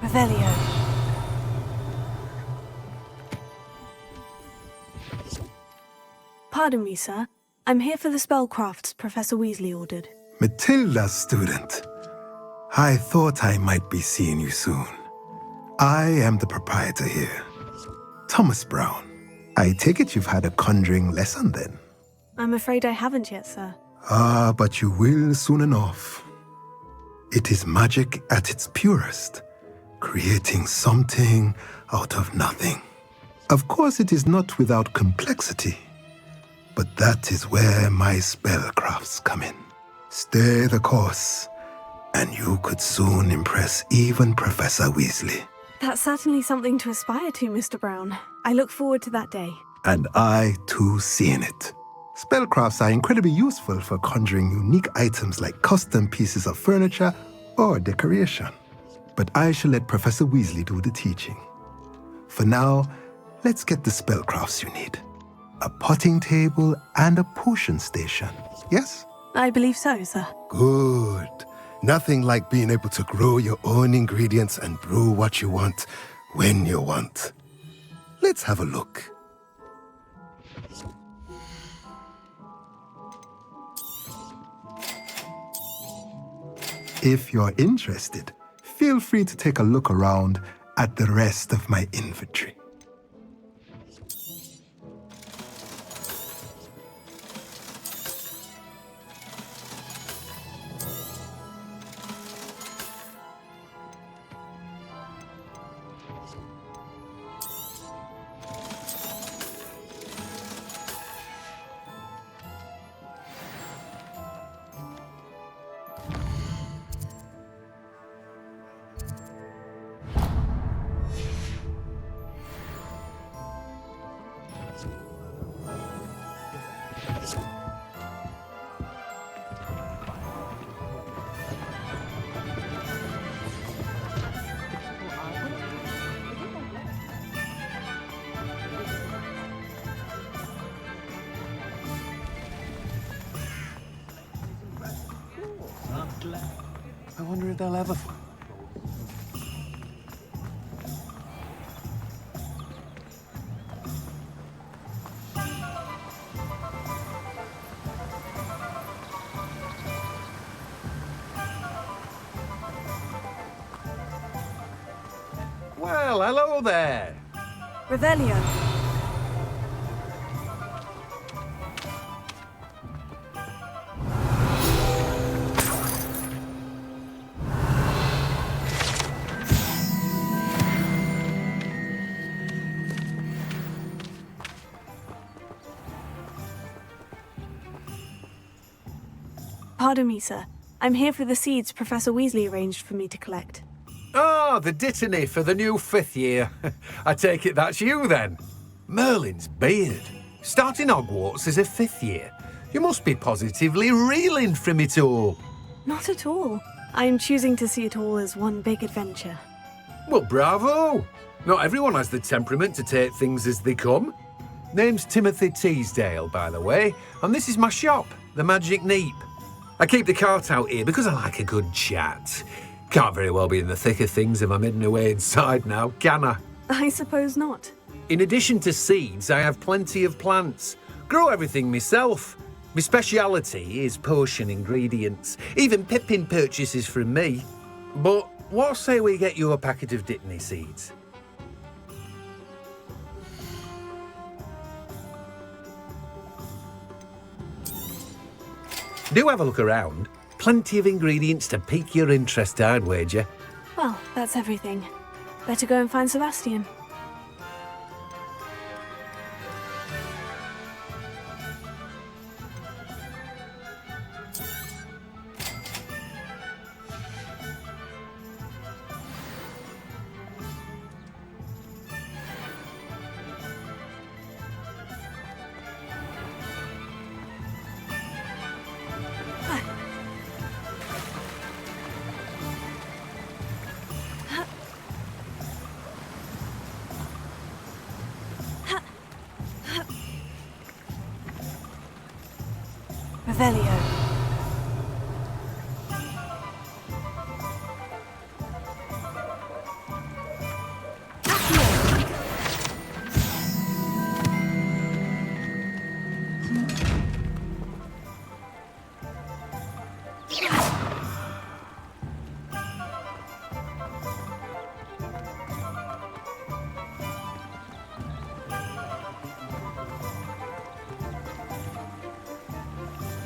Revelio. Pardon me, sir. I'm here for the spellcrafts Professor Weasley ordered.
Matilda's student. I thought I might be seeing you soon. I am the proprietor here. Thomas Brown. I take it you've had a conjuring lesson then?
I'm afraid I haven't yet, sir.
Ah, but you will soon enough. It is magic at its purest, creating something out of nothing. Of course, it is not without complexity, but that is where my spellcrafts come in. Stay the course, and you could soon impress even Professor Weasley.
That's certainly something to aspire to, Mr. Brown. I look forward to that day.
And I, too, seeing it. Spellcrafts are incredibly useful for conjuring unique items like custom pieces of furniture or decoration. But I shall let Professor Weasley do the teaching. For now, let's get the spellcrafts you need. A potting table and a potion station, yes?
I believe so, sir.
Good. Nothing like being able to grow your own ingredients and brew what you want when you want. Let's have a look. If you're interested, feel free to take a look around at the rest of my inventory.
I wonder if they'll ever...
Well, hello there.
Revelio. Pardon me, sir. I'm here for the seeds Professor Weasley arranged for me to collect.
Oh, the dittany for the new 5th year. I take it that's you then. Merlin's beard. Starting Hogwarts as a 5th year. You must be positively reeling from it all.
Not at all. I'm choosing to see it all as one big adventure.
Well, bravo. Not everyone has the temperament to take things as they come. Name's Timothy Teasdale, by the way, and this is my shop, the Magic Neep. I keep the cart out here because I like a good chat. Can't very well be in the thick of things if I'm hidden away inside now, can I?
I suppose not.
In addition to seeds, I have plenty of plants. Grow everything myself. My speciality is potion ingredients. Even Pippin purchases from me. But what say we get you a packet of dittany seeds?
Do have a look around. Plenty of ingredients to pique your interest, I'd wager.
Well, that's everything. Better go and find Sebastian. Revelio.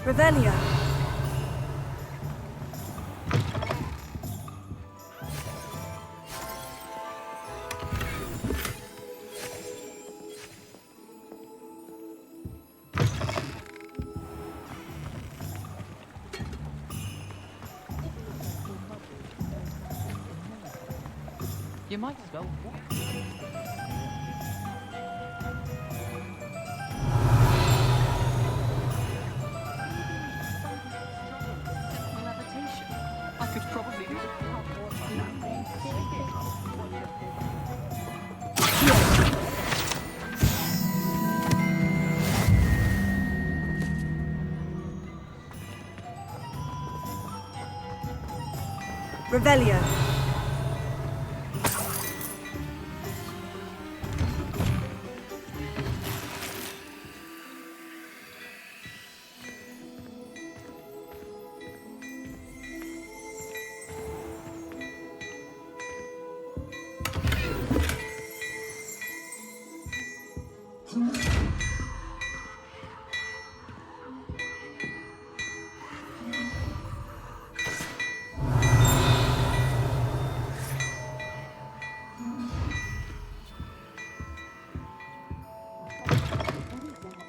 Revelio.
You might as well. I could probably do
Revelio.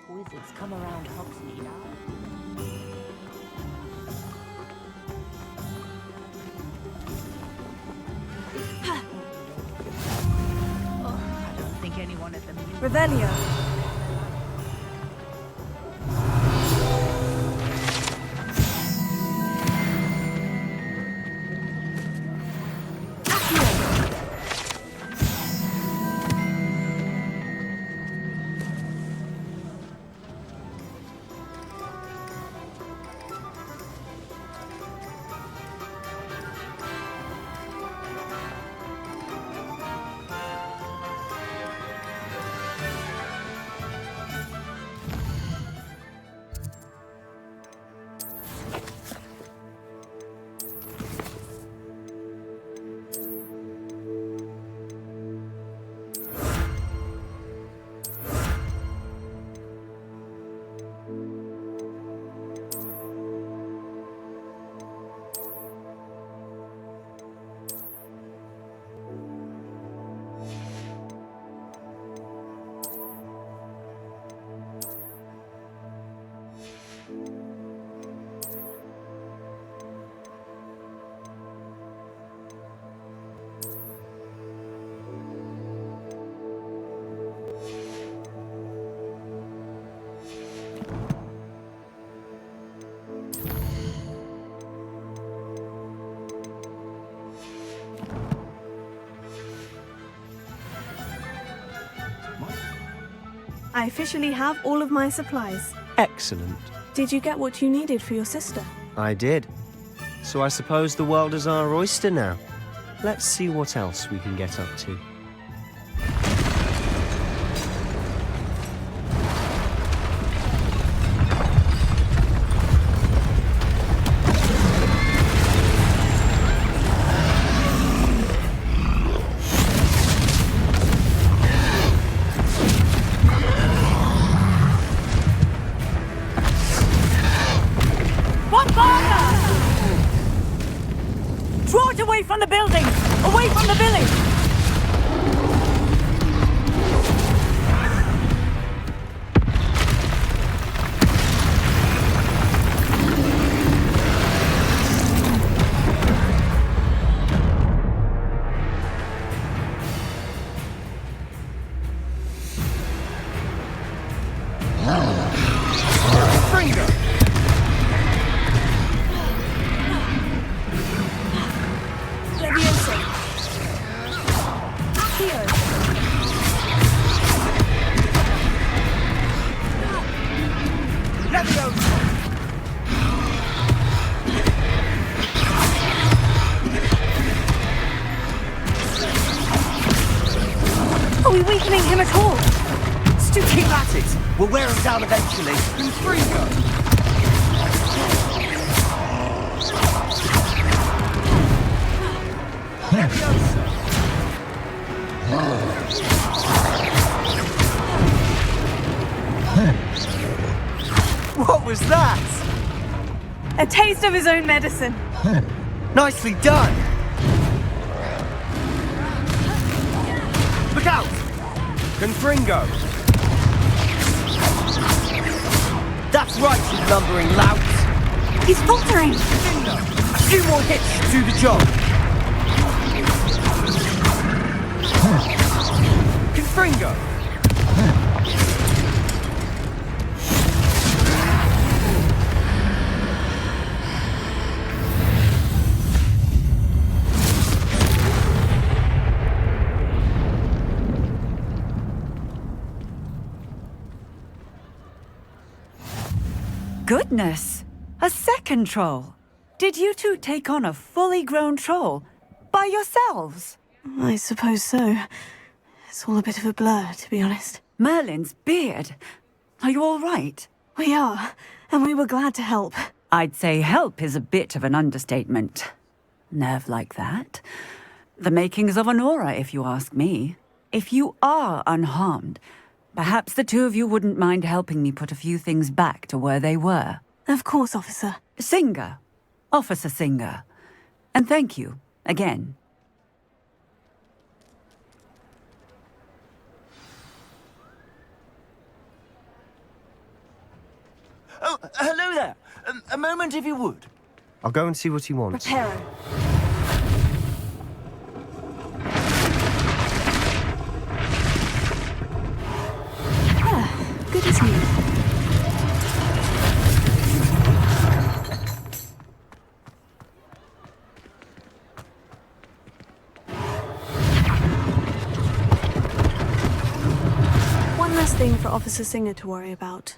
Wizards come around Hogsmeade now. I don't think anyone at the
Revelio. I officially have all of my supplies.
Excellent.
Did you get what you needed for your sister?
I did. So I suppose the world is our oyster now. Let's see what else we can get up to.
we weakening him at all?
Stu, keep at it! We'll wear him down eventually. What was that?
A taste of his own medicine.
Nicely done! Look out! Confringo! That's right, you lumbering louts!
He's faltering!
A few more hits should do the job! Confringo!
Goodness! A second troll! Did you two take on a fully grown troll? By yourselves?
I suppose so. It's all a bit of a blur, to be honest.
Merlin's beard! Are you all right?
We are, and we were glad to help.
I'd say help is a bit of an understatement. Nerve like that. The makings of an aura, if you ask me. If you are unharmed, perhaps the two of you wouldn't mind helping me put a few things back to where they were.
Of course, officer.
Singer. Officer Singer. And thank you, again.
Oh, hello there. A moment, if you would.
I'll go and see what he wants.
Reparo.
Good as new. One less thing for Officer Singer to worry about.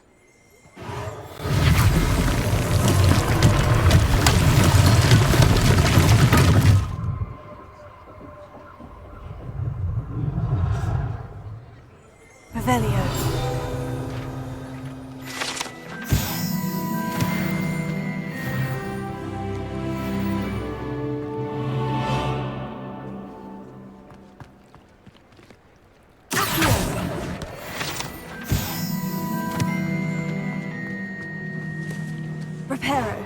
Revelio.
Reparo.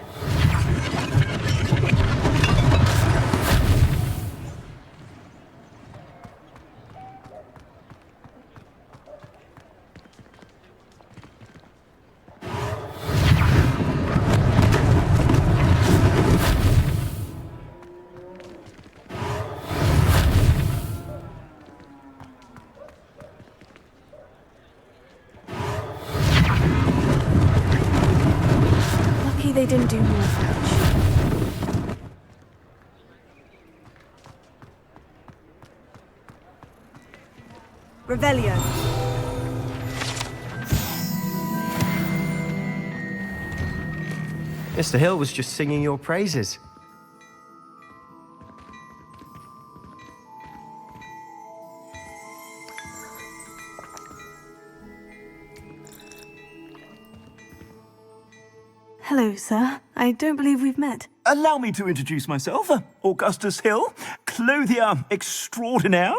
They didn't do more French.
Revelio.
Mr. Hill was just singing your praises.
Hello, sir. I don't believe we've met.
Allow me to introduce myself, Augustus Hill, clothier extraordinaire.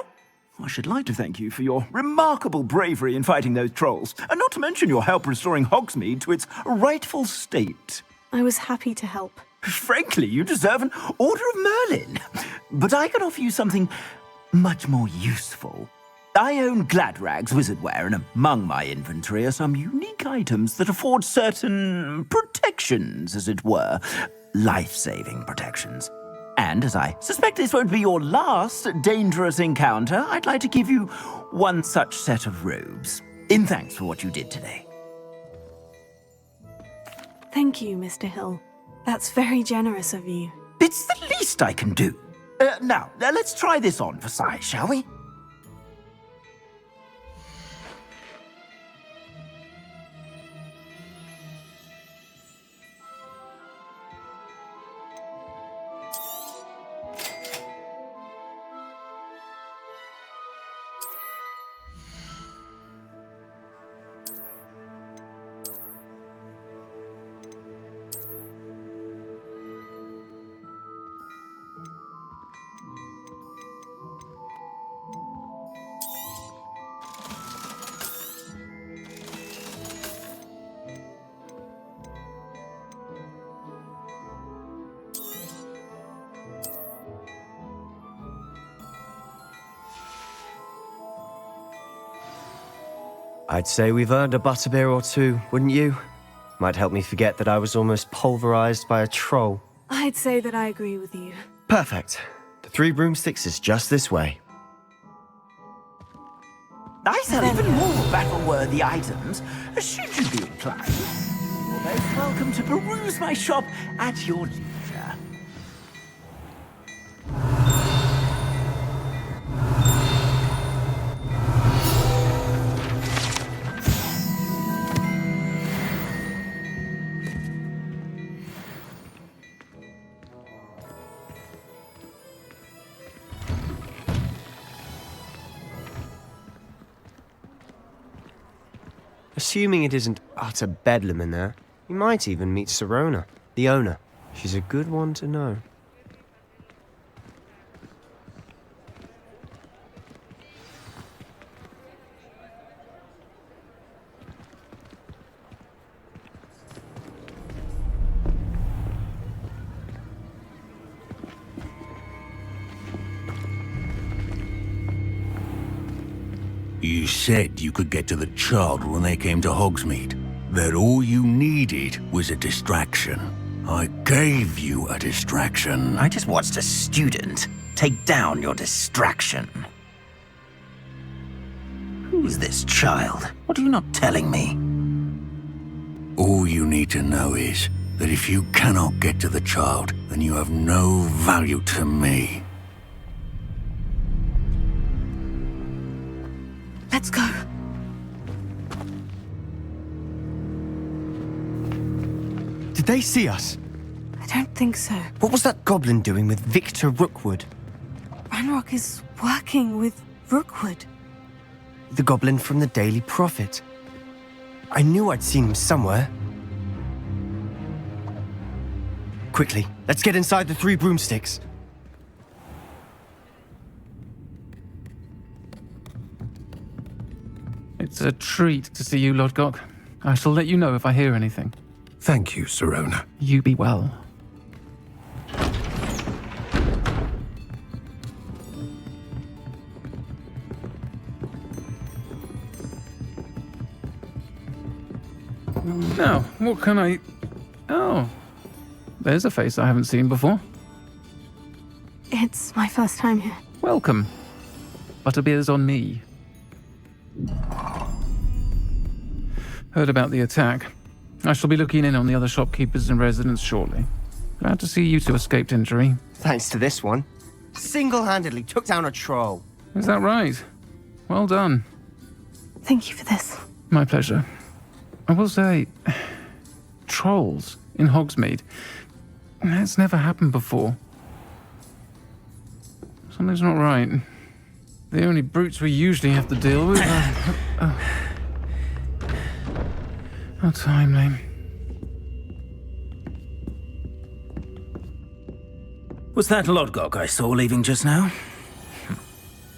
I should like to thank you for your remarkable bravery in fighting those trolls, and not to mention your help restoring Hogsmeade to its rightful state.
I was happy to help.
Frankly, you deserve an Order of Merlin. But I can offer you something much more useful. I own Gladrag's wizardware, and among my inventory are some unique items that afford certain protections, as it were. Life-saving protections. And as I suspect this won't be your last dangerous encounter, I'd like to give you one such set of robes, in thanks for what you did today.
Thank you, Mr. Hill. That's very generous of you.
It's the least I can do. Now, let's try this on for size, shall we?
I'd say we've earned a butterbeer or two, wouldn't you? Might help me forget that I was almost pulverized by a troll.
I'd say that I agree with you.
Perfect. The 3 broomsticks is just this way.
I sell even more battle-worthy items, should you be inclined. You're most welcome to peruse my shop at your leisure.
Assuming it isn't utter bedlam in there, you might even meet Sirona, the owner. She's a good one to know.
You said you could get to the child when they came to Hogsmeade. That all you needed was a distraction. I gave you a distraction.
I just watched a student take down your distraction. Who's this child? What are you not telling me?
All you need to know is that if you cannot get to the child, then you have no value to me.
Let's go.
Did they see us?
I don't think so.
What was that goblin doing with Victor Rookwood?
Ranrock is working with Rookwood.
The goblin from the Daily Prophet. I knew I'd seen him somewhere. Quickly, let's get inside the 3 broomsticks.
It's a treat to see you, Lodgok. I shall let you know if I hear anything.
Thank you, Sirona.
You be well. Now, what can I... Oh, there's a face I haven't seen before.
It's my first time here.
Welcome. Butterbeer's on me. Heard about the attack. I shall be looking in on the other shopkeepers and residents shortly. Glad to see you two escaped injury.
Thanks to this one. Single-handedly took down a troll.
Is that right? Well done.
Thank you for this.
My pleasure. I will say, trolls in Hogsmeade. That's never happened before. Something's not right. The only brutes we usually have to deal with are... How timely.
Was that Lodgok I saw leaving just now?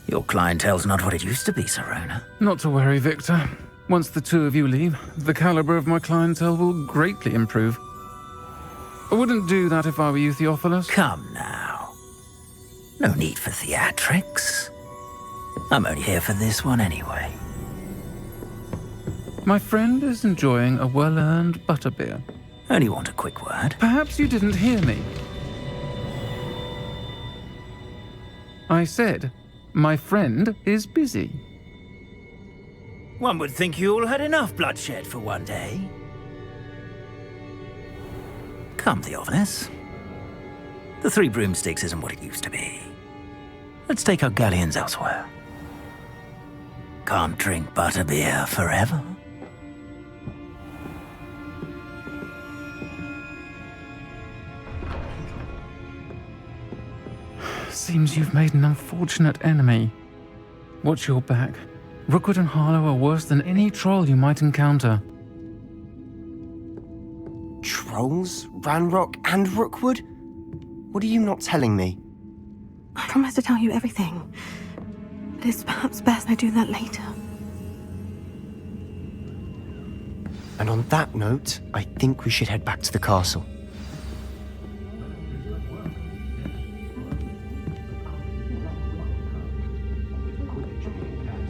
Your clientele's not what it used to be, Sirona.
Not to worry, Victor. Once the 2 of you leave, the caliber of my clientele will greatly improve. I wouldn't do that if I were you, Theophilus.
Come now. No need for theatrics. I'm only here for this one anyway.
My friend is enjoying a well-earned butterbeer.
Only want a quick word.
Perhaps you didn't hear me. I said, my friend is busy.
One would think you all had enough bloodshed for one day. Come, Theophilus. The 3 broomsticks isn't what it used to be. Let's take our galleons elsewhere. Can't drink butterbeer forever.
Seems you've made an unfortunate enemy. Watch your back. Rookwood and Harlow are worse than any troll you might encounter.
Trolls? Ranrock and Rookwood? What are you not telling me?
I promise to tell you everything. But it's perhaps best I do that later.
And on that note, I think we should head back to the castle.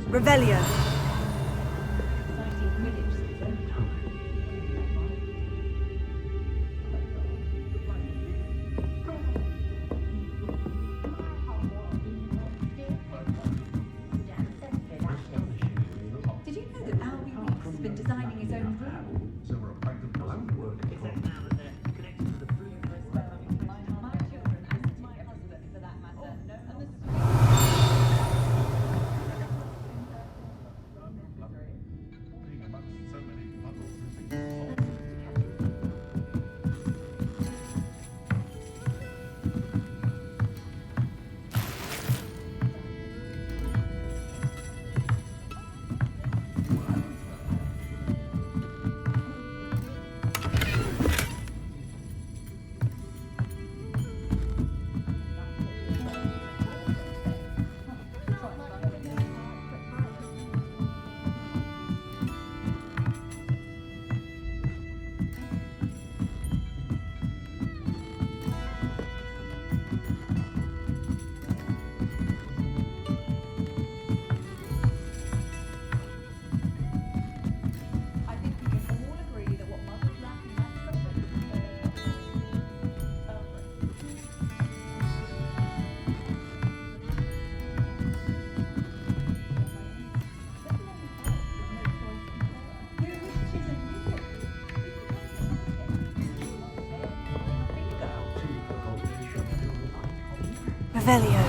Revelio.
Revelio.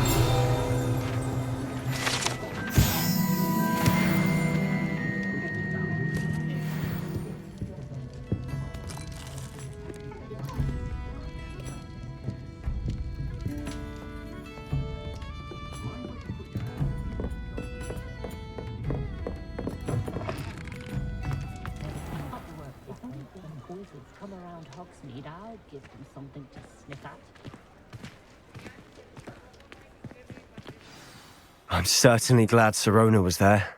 Wizards come around Hogsmeade, I'll give them something to sniff at.
I'm certainly glad Sirona was there.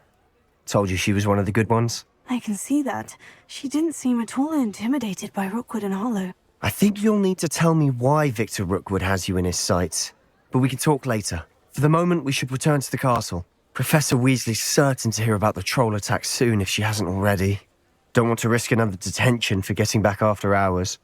Told you she was one of the good ones.
I can see that. She didn't seem at all intimidated by Rookwood and Hollow.
I think you'll need to tell me why Victor Rookwood has you in his sights. But we can talk later. For the moment, we should return to the castle. Professor Weasley's certain to hear about the troll attack soon if she hasn't already. Don't want to risk another detention for getting back after hours.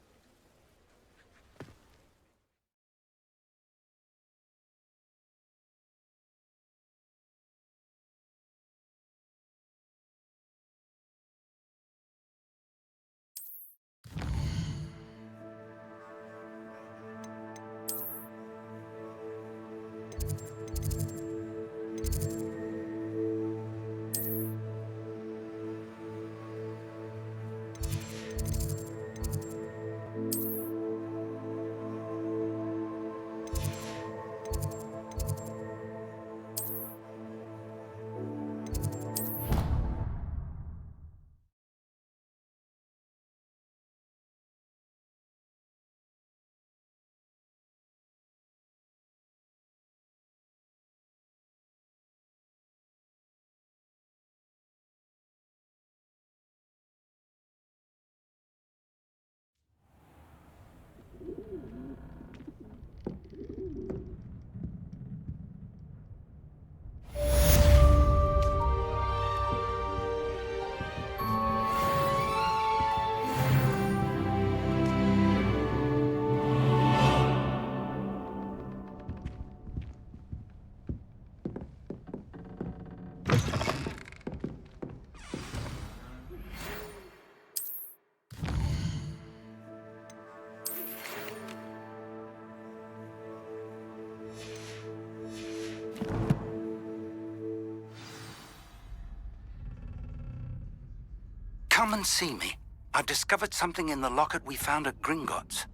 Come and see me. I've discovered something in the locket we found at Gringotts.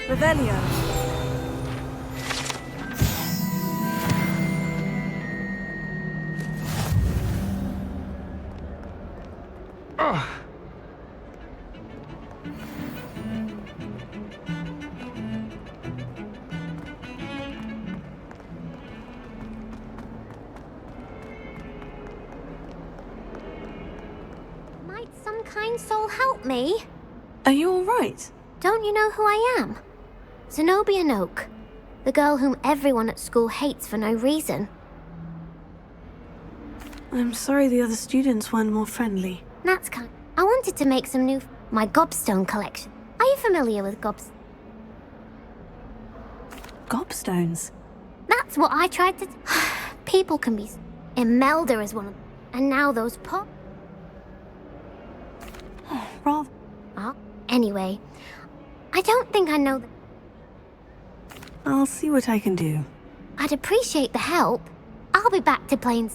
Revelio.
Might some kind soul help me?
Are you all right?
Don't you know who I am? Zenobia Noak, the girl whom everyone at school hates for no reason.
I'm sorry the other students weren't more friendly.
That's kind. I wanted to make some my gobstone collection. Are you familiar with
Gobstones?
That's what I tried to... People can be... Imelda is one of them. And now those
Rather...
Oh, anyway, I don't think I know...
I'll see what I can do.
I'd appreciate the help. I'll be back to playing...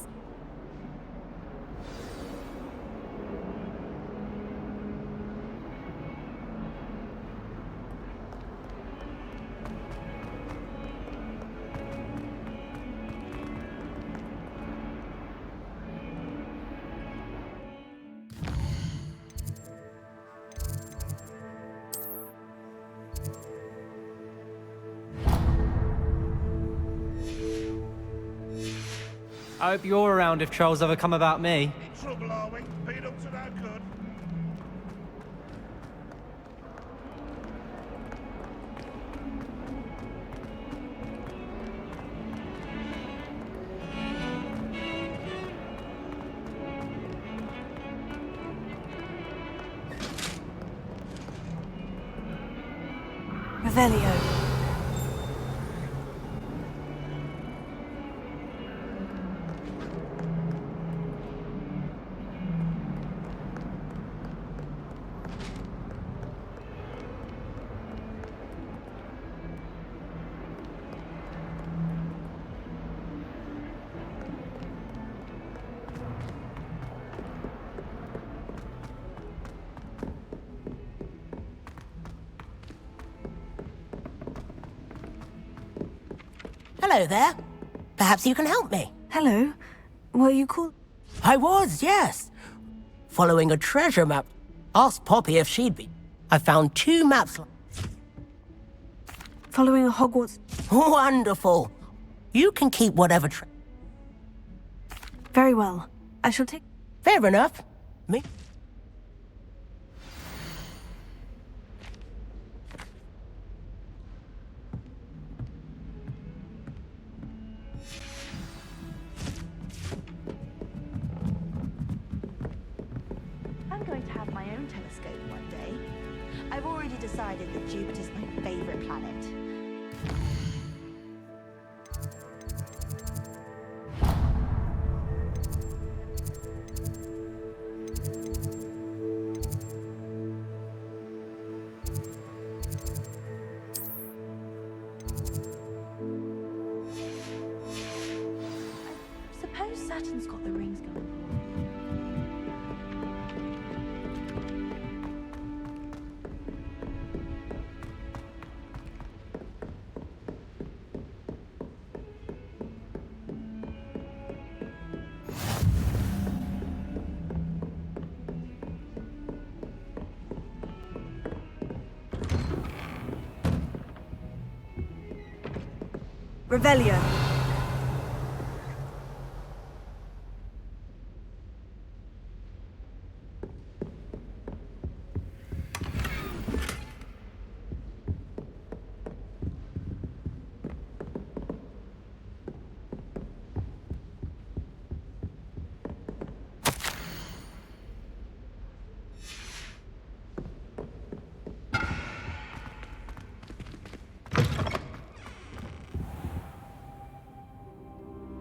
I hope you're around if trolls ever come about me.
In trouble, are we? Beat up to no good.
Revelio.
Hello there. Perhaps you can help me.
Hello. Were you called?
I was, yes. Following a treasure map. Asked Poppy if she'd be. I found 2 maps.
Following a Hogwarts...
Wonderful. You can keep whatever
Very well. I shall take...
Fair enough. Me?
I'm going to have my own telescope one day. I've already decided that Jupiter's my favorite planet. I suppose Saturn's got the rings going for it.
Revelio.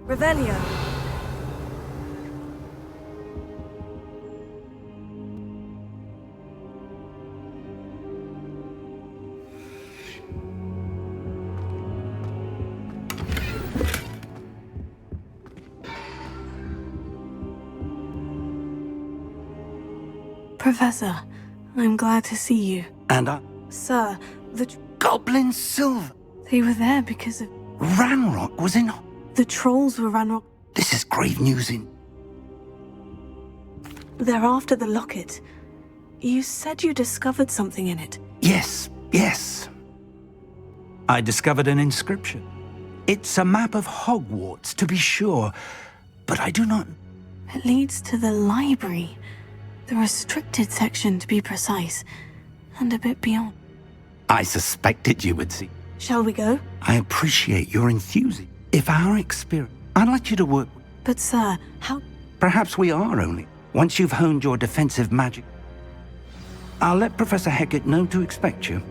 Revelio. Professor, I'm glad to see you.
And I...
Sir, the...
Goblin Silver!
They were there because of...
Ranrock was in...
The trolls were Ranrock.
This is grave news in...
They're after the locket. You said you discovered something in it.
Yes, yes. I discovered an inscription. It's a map of Hogwarts, to be sure, but I do not...
It leads to the library. The restricted section, to be precise, and a bit beyond.
I suspected you would see.
Shall we go?
I appreciate your enthusiasm. If our experience... I'd like you to work...
But sir, how...
Perhaps we are only. Once you've honed your defensive magic... I'll let Professor Hecat know to expect you.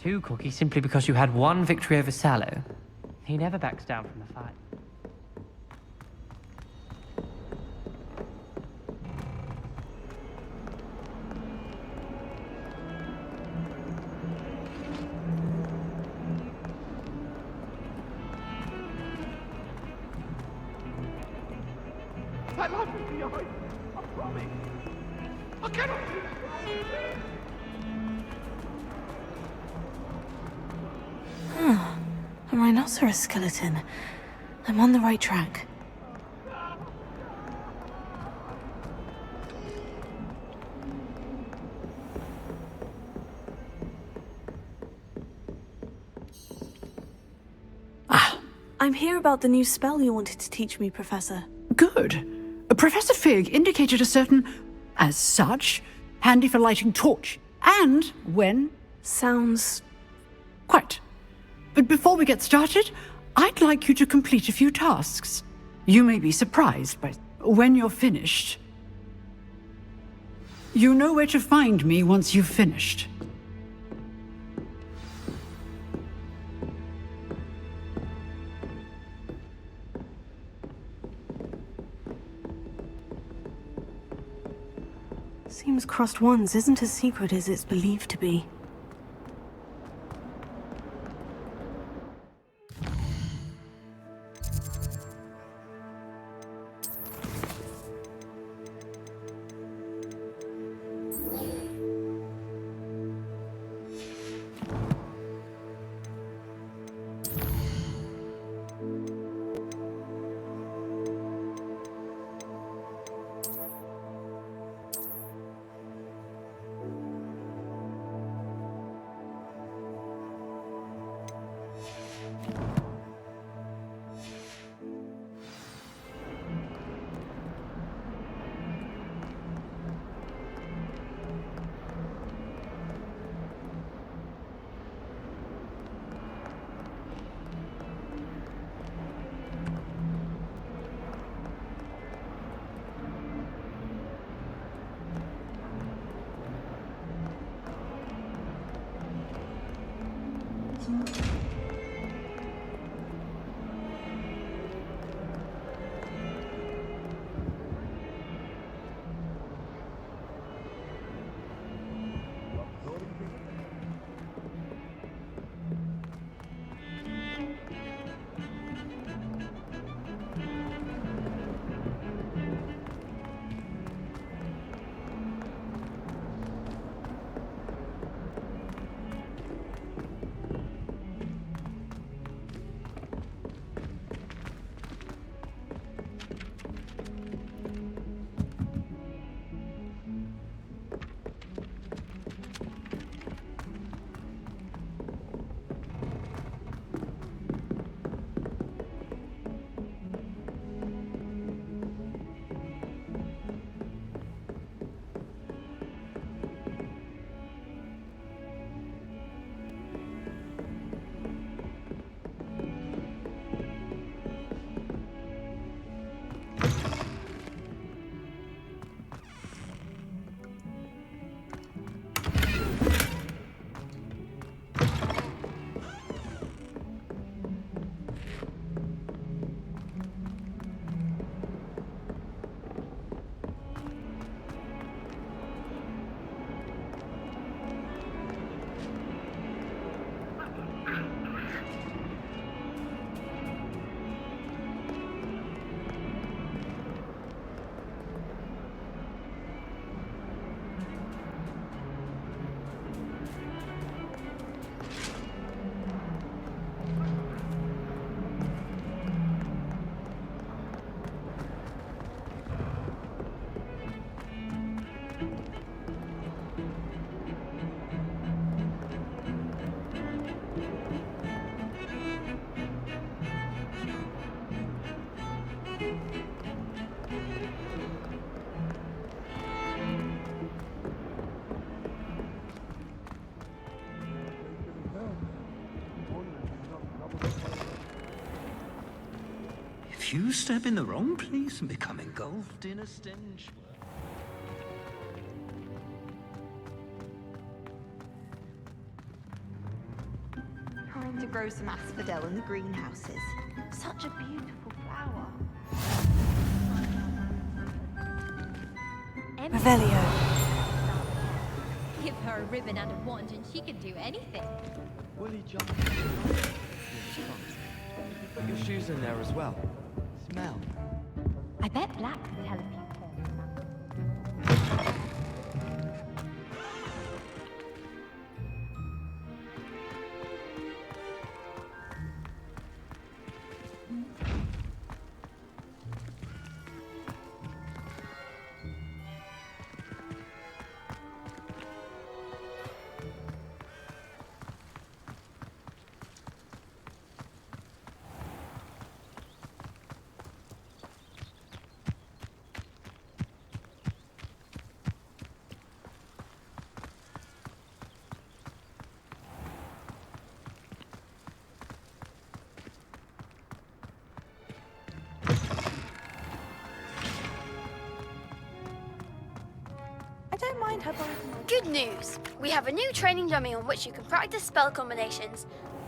Too cocky simply because you had one victory over Sallow. He never backs down from the fight.
I love you, I promise. I cannot.
A rhinoceros skeleton. I'm on the right track. I'm here about the new spell you wanted to teach me, Professor.
Good. Professor Fig indicated a certain, as such, handy for lighting torch. And when...
Sounds...
Quite. But before we get started, I'd like you to complete a few tasks. You may be surprised, but when you're finished... You know where to find me once you've finished.
Seems Crossed Wands isn't as secret as it's believed to be.
If you step in the wrong place and become engulfed in a stench...
Trying to grow some asphodel in the greenhouses. Such a beautiful flower.
Revelio.
Give her a ribbon and a wand and she can do anything.
Willie John. Put your shoes in there as well. Smell.
I bet Black can tell a few things.
Don't mind her borrowing. Good news! We have a new training dummy on which you can practice spell combinations.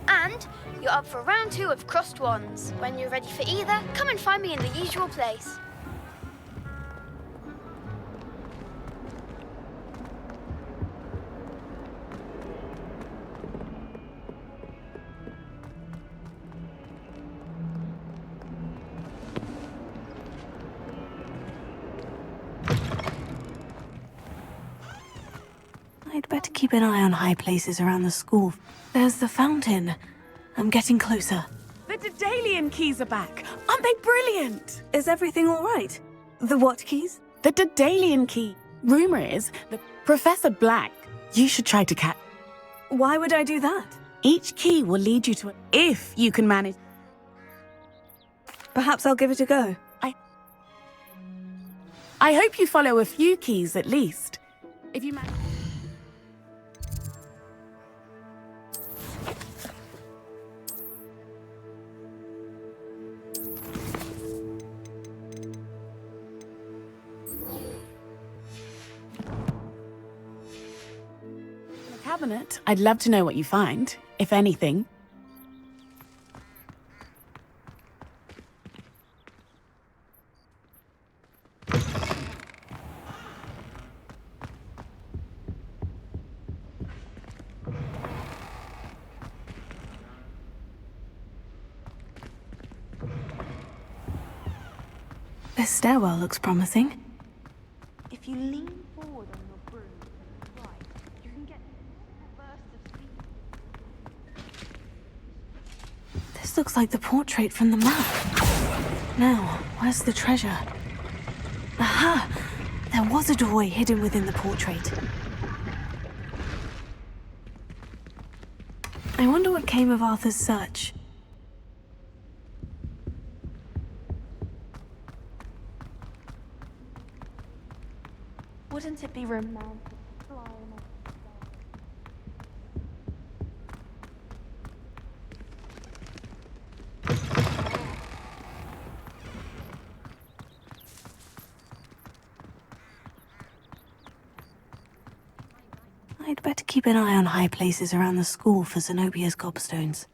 And you're up for round 2 of Crossed Wands. When you're ready for either, come and find me in the usual place.
I'd better keep an eye on high places around the school. There's the fountain. I'm getting closer.
The Daedalian keys are back. Aren't they brilliant? Is everything all right? The what keys? The Daedalian key. Rumor is that Professor Black, you should try to catch. Why would I do that? Each key will lead you to it if you can manage. Perhaps I'll give it a go. I hope you follow a few keys at least. If you manage. Cabinet. I'd love to know what you find, if anything. This stairwell looks promising.
If you lean forward on your broom to the right, you can get a burst of speed.
This looks like the portrait from the map. Now, where's the treasure? Aha! There was a doorway hidden within the portrait. I wonder what came of Arthur's search.
Wouldn't it be romantic?
I'd better keep an eye on high places around the school for Zenobia's gobstones.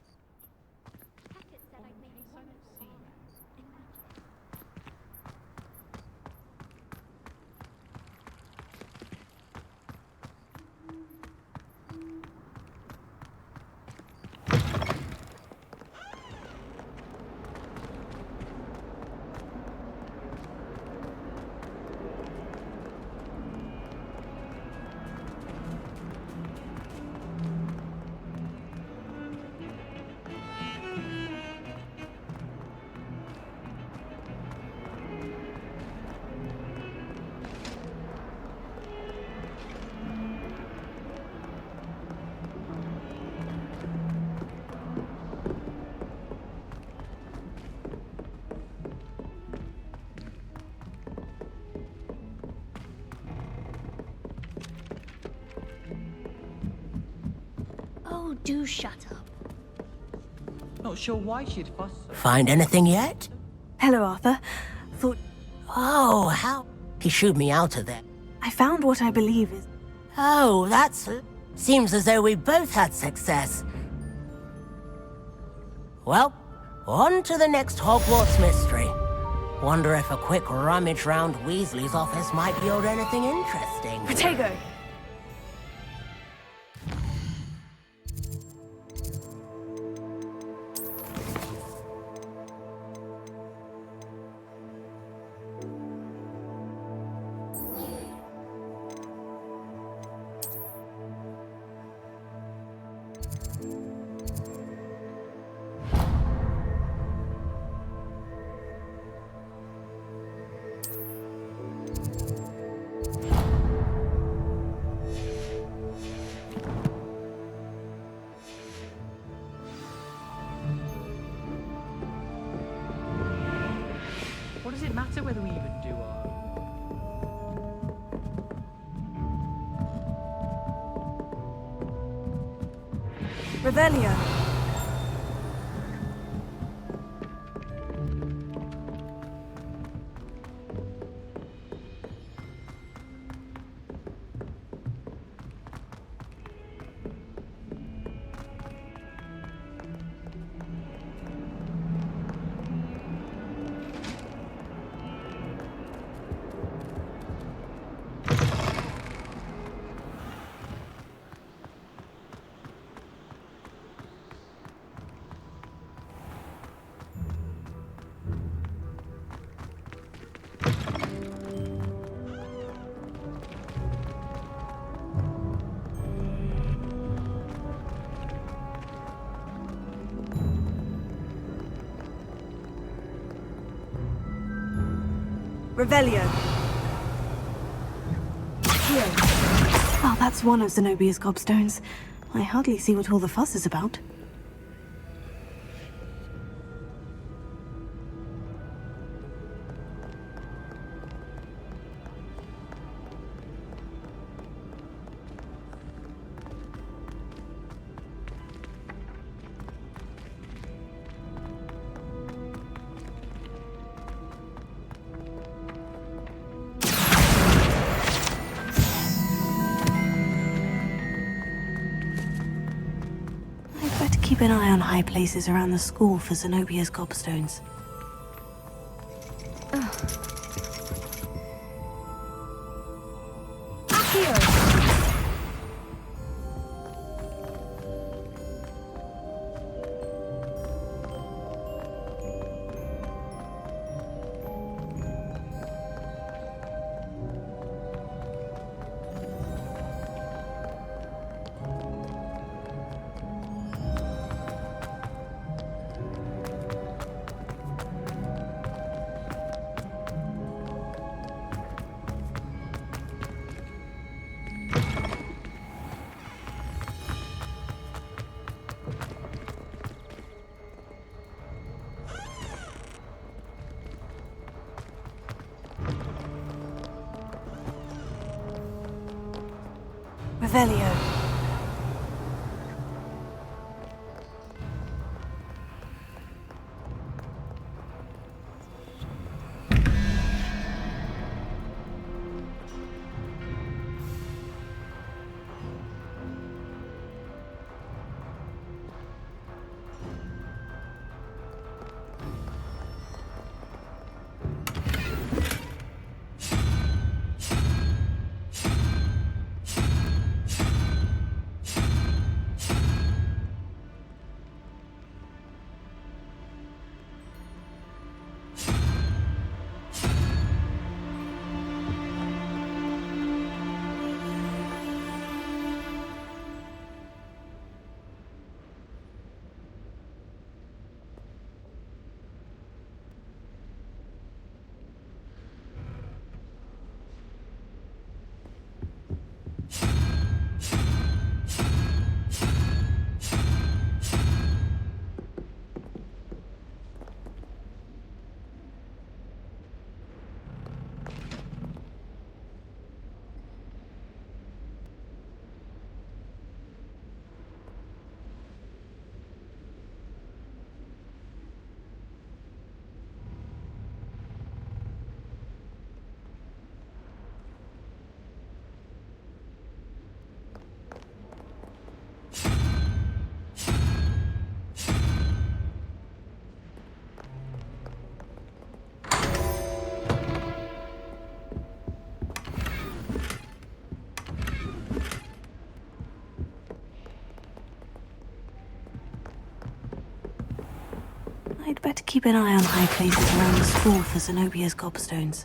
Oh, do shut up.
Not sure why she'd fuss.
Find anything yet?
Hello, Arthur. Thought...
Oh, how... He shooed me out of there.
I found what I believe is...
Oh, that's... Seems as though we both had success. Well, on to the next Hogwarts mystery. Wonder if a quick rummage round Weasley's office might yield anything interesting.
Protego!
matter whether we even do our...
Revelio. Revelio. Here.
Well, that's one of Zenobia's gobstones. I hardly see what all the fuss is about. Keep an eye on high places around the school for Zenobia's gobstones. Revelio. I'd better keep an eye on high places around the school for Zenobia's gobstones.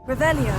Revelio.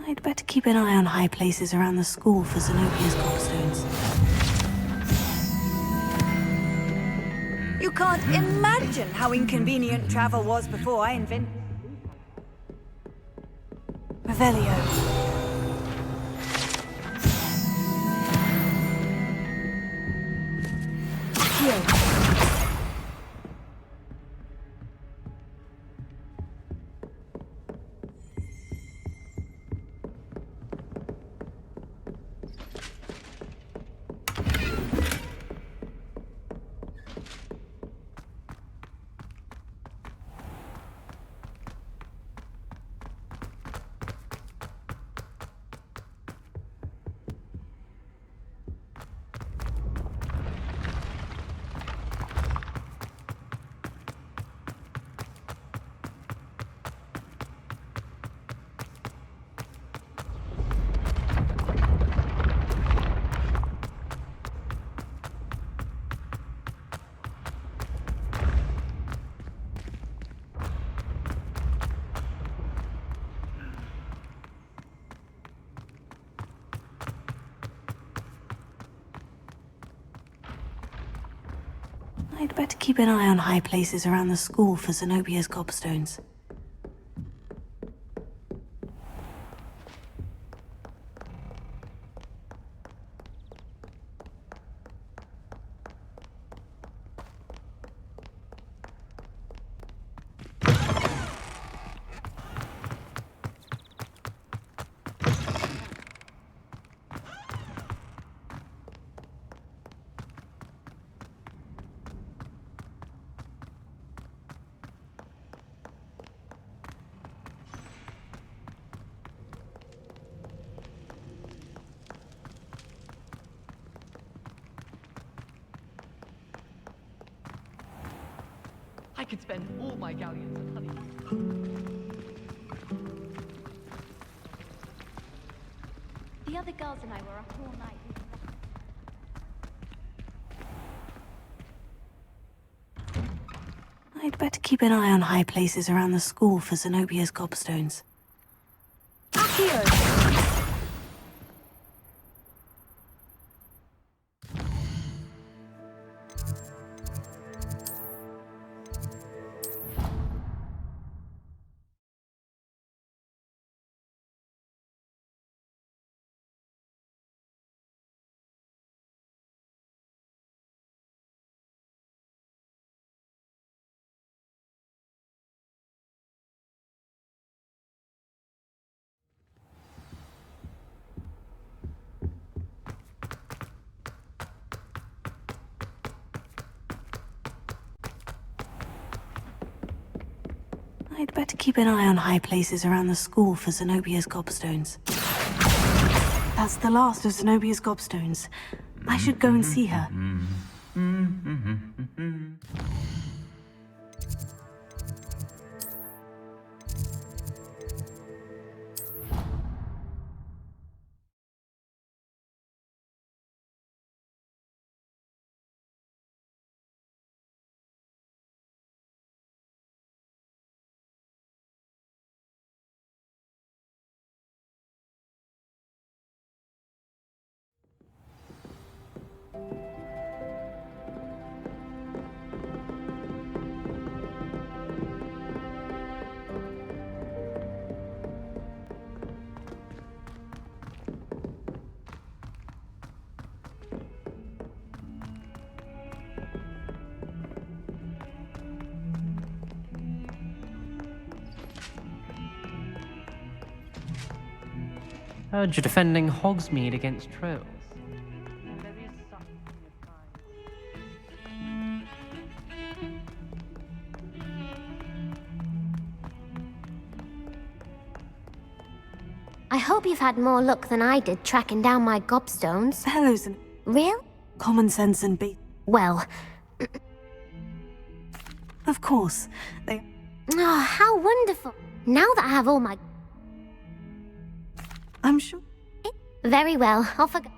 I'd better keep an eye on high places around the school for Zenobia's gobstones.
You can't imagine how inconvenient travel was before I invented...
Revelio. I'd better keep an eye on high places around the school for Zenobia's gobstones.
I could spend all my galleons on honey.
The other girls and I were up all night.
I'd better keep an eye on high places around the school for Zenobia's gobstones. I'd better keep an eye on high places around the school for Zenobia's gobstones. That's the last of Zenobia's gobstones. I should go and see her.
Heard you're defending Hogsmeade against trolls.
I hope you've had more luck than I did tracking down my gobstones.
Hello's an
Real?
common sense and be.
Well,
Of course, they.
oh, how wonderful. Now that I have all my...
I'm sure.
Very well, off I go.